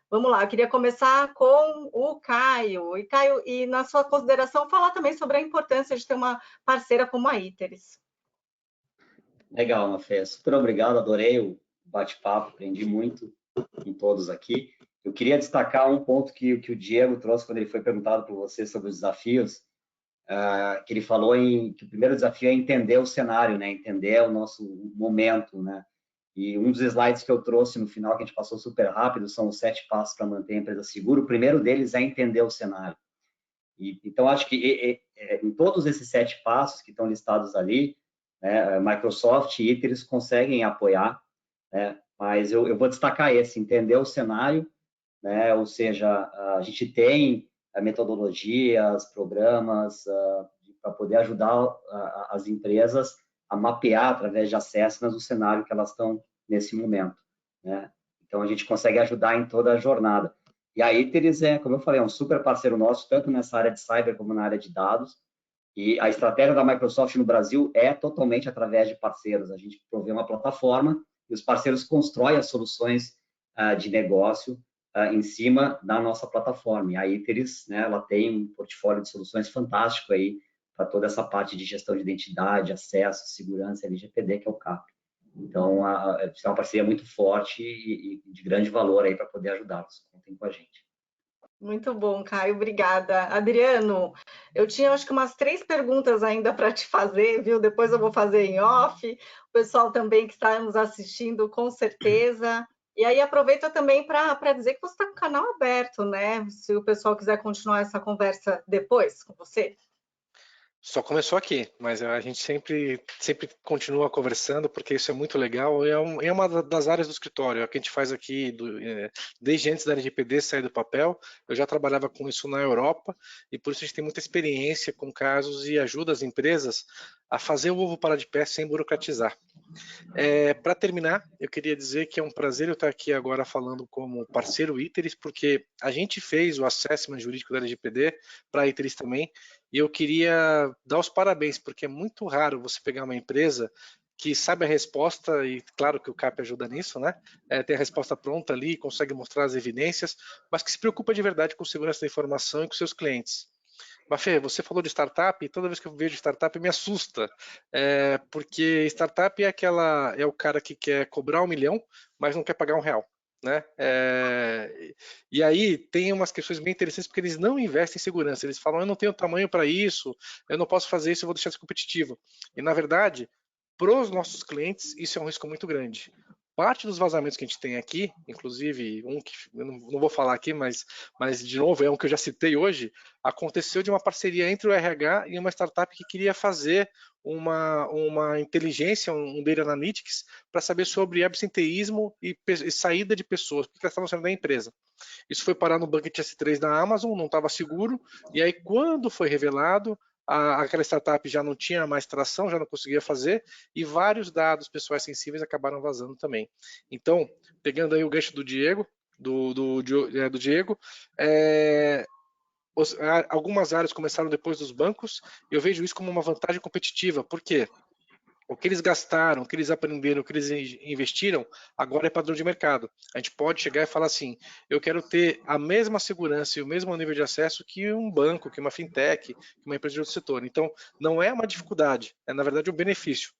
Vamos lá, eu queria começar com o Caio. E Caio, e na sua consideração, falar também sobre a importância de ter uma parceira como a Iteris. Legal, Mafé. Super obrigado, adorei o bate-papo, aprendi muito com todos aqui. Eu queria destacar um ponto que o Diego trouxe quando ele foi perguntado por você sobre os desafios, que ele falou que o primeiro desafio é entender o cenário, né? Entender o nosso momento, né? E um dos slides que eu trouxe no final, que a gente passou super rápido, são os 7 passos para manter a empresa segura. O primeiro deles é entender o cenário. Então, acho que em todos esses 7 passos que estão listados ali, né, Microsoft e Iteris conseguem apoiar, né, mas eu vou destacar esse, entender o cenário, né, ou seja, a gente tem metodologias, programas para poder ajudar as empresas a mapear através de assessments o cenário que elas estão nesse momento, né? Então, a gente consegue ajudar em toda a jornada. E a Iteris como eu falei, é um super parceiro nosso, tanto nessa área de cyber como na área de dados. E a estratégia da Microsoft no Brasil é totalmente através de parceiros. A gente provê uma plataforma e os parceiros constroem as soluções de negócio em cima da nossa plataforma. E a Iteris, né, ela tem um portfólio de soluções fantástico aí para toda essa parte de gestão de identidade, acesso, segurança, LGPD, que é o CAP. Então, é uma parceria muito forte e de grande valor aí para poder ajudá-los. Contem com a gente. Muito bom, Caio, obrigada. Adriano, eu tinha acho que umas 3 perguntas ainda para te fazer, viu? Depois eu vou fazer em off. O pessoal também que está nos assistindo, com certeza. E aí aproveita também para dizer que você está com o canal aberto, né? Se o pessoal quiser continuar essa conversa depois com você. Só começou aqui, mas a gente sempre continua conversando, porque isso é muito legal. É uma das áreas do escritório, é o que a gente faz aqui desde antes da LGPD sair do papel. Eu já trabalhava com isso na Europa, e por isso a gente tem muita experiência com casos e ajuda as empresas a fazer o ovo parar de pé sem burocratizar. Para terminar, eu queria dizer que é um prazer eu estar aqui agora falando como parceiro Iteris, porque a gente fez o assessment jurídico da LGPD para a Iteris também, e eu queria dar os parabéns, porque é muito raro você pegar uma empresa que sabe a resposta, e claro que o CAP ajuda nisso, né? Tem a resposta pronta ali, consegue mostrar as evidências, mas que se preocupa de verdade com segurança da informação e com seus clientes. Mafê, você falou de startup e toda vez que eu vejo startup me assusta, porque startup é o cara que quer cobrar 1 milhão, mas não quer pagar R$1, né? E aí tem umas questões bem interessantes porque eles não investem em segurança, eles falam, eu não tenho tamanho para isso, eu não posso fazer isso, eu vou deixar isso competitivo. E na verdade, para os nossos clientes, isso é um risco muito grande. Parte dos vazamentos que a gente tem aqui, inclusive um que eu não vou falar aqui, mas de novo é um que eu já citei hoje, aconteceu de uma parceria entre o RH e uma startup que queria fazer uma inteligência, um data analytics, para saber sobre absenteísmo e saída de pessoas, porque elas estavam saindo da empresa. Isso foi parar no bucket S3 da Amazon, não estava seguro, e aí quando foi revelado, aquela startup já não tinha mais tração, já não conseguia fazer, e vários dados pessoais sensíveis acabaram vazando também. Então, pegando aí o gancho do Diego, algumas áreas começaram depois dos bancos, e eu vejo isso como uma vantagem competitiva. Por quê? O que eles gastaram, o que eles aprenderam, o que eles investiram, agora é padrão de mercado. A gente pode chegar e falar assim, eu quero ter a mesma segurança e o mesmo nível de acesso que um banco, que uma fintech, que uma empresa de outro setor. Então, não é uma dificuldade, é na verdade um benefício.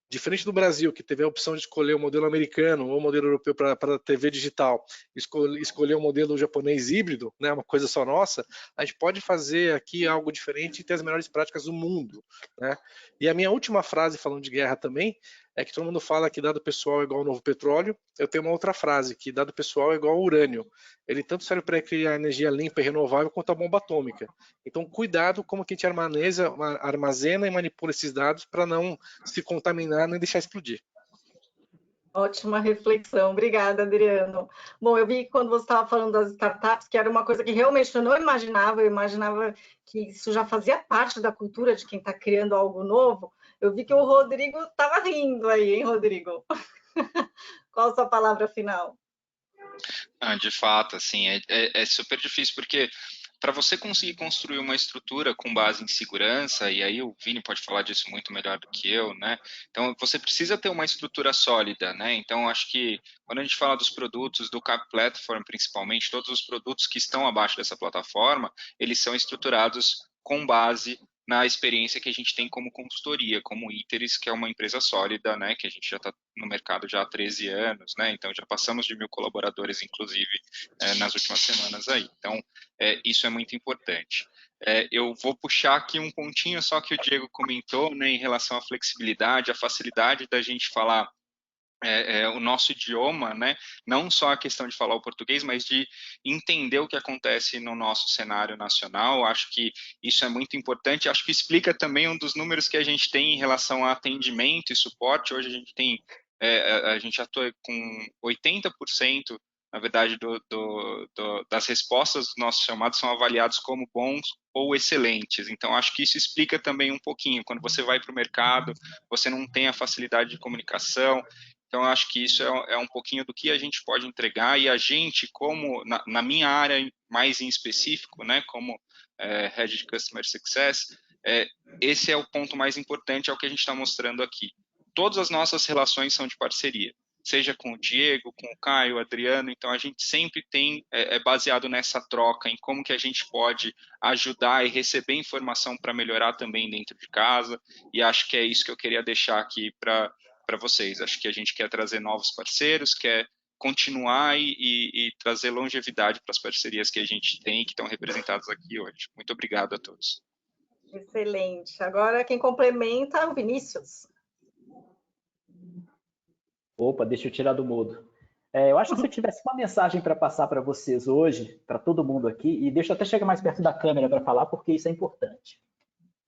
Diferente do Brasil, que teve a opção de escolher o modelo americano ou o modelo europeu para TV digital, escolher o modelo japonês híbrido, né, uma coisa só nossa, a gente pode fazer aqui algo diferente e ter as melhores práticas do mundo. Né? E a minha última frase, falando de guerra também, é que todo mundo fala que dado pessoal é igual ao novo petróleo. Eu tenho uma outra frase, que dado pessoal é igual ao urânio. Ele tanto serve para criar energia limpa e renovável quanto a bomba atômica. Então, cuidado como que a gente armazena e manipula esses dados para não se contaminar nem deixar explodir. Ótima reflexão, obrigada, Adriano. Bom, eu vi que quando você estava falando das startups, que era uma coisa que realmente eu não imaginava, eu imaginava que isso já fazia parte da cultura de quem está criando algo novo. Eu vi que o Rodrigo estava rindo aí, hein, Rodrigo? Qual a sua palavra final? De fato, assim, é super difícil, porque para você conseguir construir uma estrutura com base em segurança, e aí o Vini pode falar disso muito melhor do que eu, né? Então, você precisa ter uma estrutura sólida, né? Então, acho que quando a gente fala dos produtos do Cap Platform, principalmente, todos os produtos que estão abaixo dessa plataforma, eles são estruturados com base na experiência que a gente tem como consultoria, como Iteris, que é uma empresa sólida, né, que a gente já está no mercado já há 13 anos, né, então já passamos de 1.000 colaboradores, inclusive, nas últimas semanas aí. Então, isso é muito importante. Eu vou puxar aqui um pontinho só que o Diego comentou, né, em relação à flexibilidade, a facilidade da gente falar o nosso idioma, né? Não só a questão de falar o português, mas de entender o que acontece no nosso cenário nacional. Acho que isso é muito importante. Acho que explica também um dos números que a gente tem em relação a atendimento e suporte. Hoje a gente tem, a gente atua com 80%, na verdade, das respostas dos nossos chamados são avaliados como bons ou excelentes. Então, acho que isso explica também um pouquinho. Quando você vai para o mercado, você não tem a facilidade de comunicação. Então, eu acho que isso é um pouquinho do que a gente pode entregar, e a gente, como na minha área mais em específico, né, como Head de Customer Success, esse é o ponto mais importante, é o que a gente está mostrando aqui. Todas as nossas relações são de parceria, seja com o Diego, com o Caio, o Adriano, então a gente sempre tem, baseado nessa troca, em como que a gente pode ajudar e receber informação para melhorar também dentro de casa, e acho que é isso que eu queria deixar aqui para vocês. Acho que a gente quer trazer novos parceiros, quer continuar e trazer longevidade para as parcerias que a gente tem, que estão representadas aqui hoje. Muito obrigado a todos. Excelente. Agora, quem complementa é o Vinícius. Opa, deixa eu tirar do mudo. Eu acho que se eu tivesse uma mensagem para passar para vocês hoje, para todo mundo aqui, e deixa eu até chegar mais perto da câmera para falar, porque isso é importante.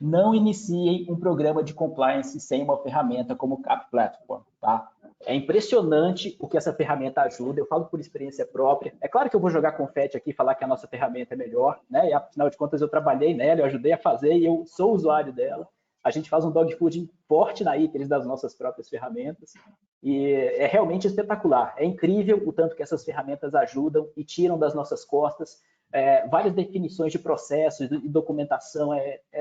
Não iniciem um programa de compliance sem uma ferramenta como o Cap Platform, tá? É impressionante o que essa ferramenta ajuda, eu falo por experiência própria. É claro que eu vou jogar confete aqui e falar que a nossa ferramenta é melhor, né? E afinal de contas eu trabalhei nela, eu ajudei a fazer e eu sou usuário dela. A gente faz um dogfooding forte na Iteris das nossas próprias ferramentas e é realmente espetacular. É incrível o tanto que essas ferramentas ajudam e tiram das nossas costas várias definições de processos e documentação,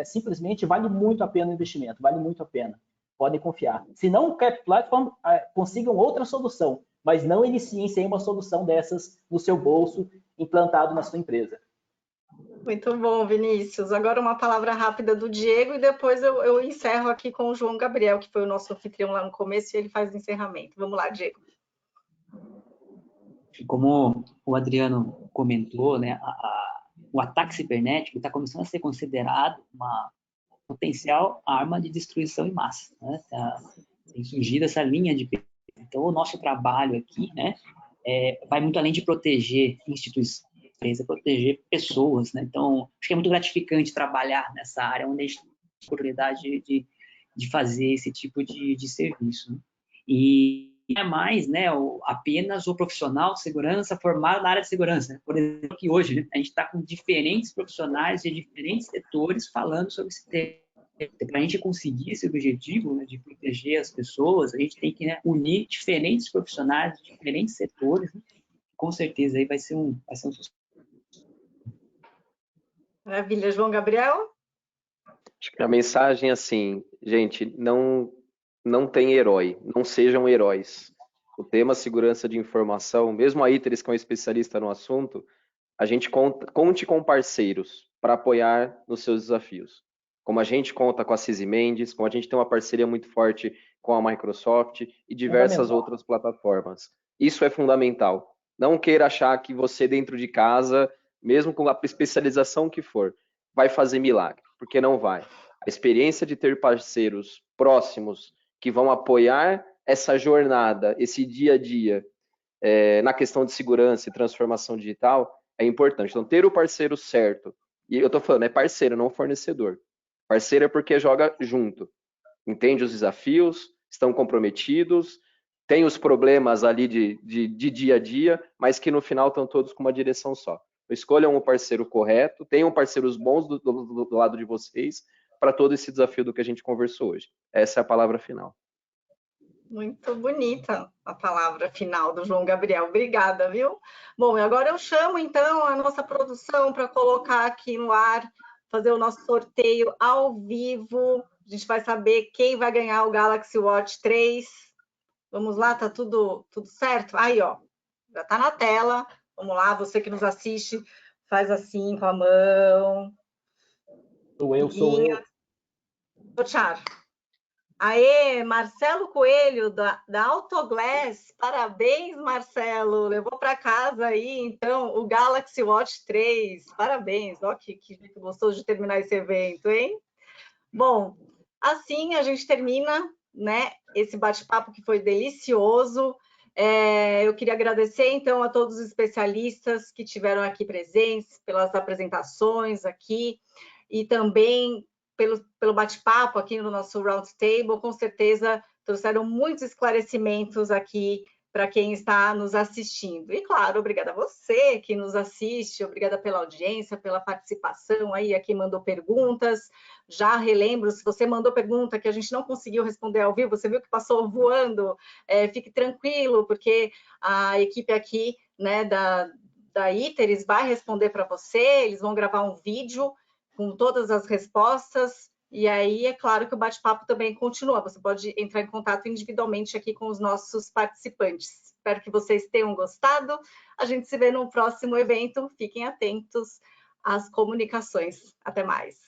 simplesmente vale muito a pena o investimento, vale muito a pena, podem confiar. Se não, o Cap Platform, consigam outra solução, mas não iniciem sem uma solução dessas no seu bolso, implantado na sua empresa. Muito bom, Vinícius. Agora uma palavra rápida do Diego e depois eu encerro aqui com o João Gabriel, que foi o nosso anfitrião lá no começo, e ele faz o encerramento. Vamos lá, Diego. Como o Adriano comentou, né, o ataque cibernético está começando a ser considerado uma potencial arma de destruição em massa. Né? Tem surgido essa linha de pesquisa. Então, o nosso trabalho aqui, né, vai muito além de proteger instituições, proteger pessoas. Né? Então, acho que é muito gratificante trabalhar nessa área onde a gente tem a oportunidade de fazer esse tipo de serviço. Né? E é mais, né, apenas o profissional de segurança formado na área de segurança. Né? Por exemplo, que hoje, né, a gente está com diferentes profissionais de diferentes setores falando sobre esse tema. Para a gente conseguir esse objetivo, né, de proteger as pessoas, a gente tem que, né, unir diferentes profissionais de diferentes setores. Né? Com certeza aí vai ser um sucesso. Maravilha. João Gabriel? Acho que a mensagem, assim, gente, não não tem herói, não sejam heróis. O tema segurança de informação, mesmo a Iteris, que é um especialista no assunto, a gente conte com parceiros para apoiar nos seus desafios. Como a gente conta com a CISI Mendes, como a gente tem uma parceria muito forte com a Microsoft e diversas outras plataformas. Isso é fundamental. Não queira achar que você dentro de casa, mesmo com a especialização que for, vai fazer milagre, porque não vai. A experiência de ter parceiros próximos que vão apoiar essa jornada, esse dia a dia, na questão de segurança e transformação digital, é importante. Então, ter o parceiro certo, e eu estou falando, é parceiro, não fornecedor. Parceiro é porque joga junto, entende os desafios, estão comprometidos, tem os problemas ali de dia a dia, mas que no final estão todos com uma direção só. Escolham um parceiro correto, tenham parceiros bons do lado de vocês para todo esse desafio do que a gente conversou hoje. Essa é a palavra final. Muito bonita a palavra final do João Gabriel. Obrigada, viu? Bom, e agora eu chamo, então, a nossa produção para colocar aqui no ar, fazer o nosso sorteio ao vivo. A gente vai saber quem vai ganhar o Galaxy Watch 3. Vamos lá, tá tudo certo? Aí, ó, já tá na tela. Vamos lá, você que nos assiste, faz assim com a mão. Sou eu. Tchau. Aê, Marcelo Coelho, da Autoglass, parabéns, Marcelo, levou para casa aí, então, o Galaxy Watch 3, parabéns, ó, que gostoso de terminar esse evento, hein? Bom, assim a gente termina, né, esse bate-papo que foi delicioso. Eu queria agradecer, então, a todos os especialistas que tiveram aqui presentes, pelas apresentações aqui, e também pelo bate-papo aqui no nosso Roundtable. Com certeza trouxeram muitos esclarecimentos aqui para quem está nos assistindo. E, claro, obrigada a você que nos assiste, obrigada pela audiência, pela participação aí, a quem mandou perguntas. Já relembro, se você mandou pergunta que a gente não conseguiu responder ao vivo, você viu que passou voando, fique tranquilo, porque a equipe aqui, né, da Iteris vai responder para você, eles vão gravar um vídeo com todas as respostas, e aí é claro que o bate-papo também continua. Você pode entrar em contato individualmente aqui com os nossos participantes. Espero que vocês tenham gostado. A gente se vê no próximo evento. Fiquem atentos às comunicações. Até mais.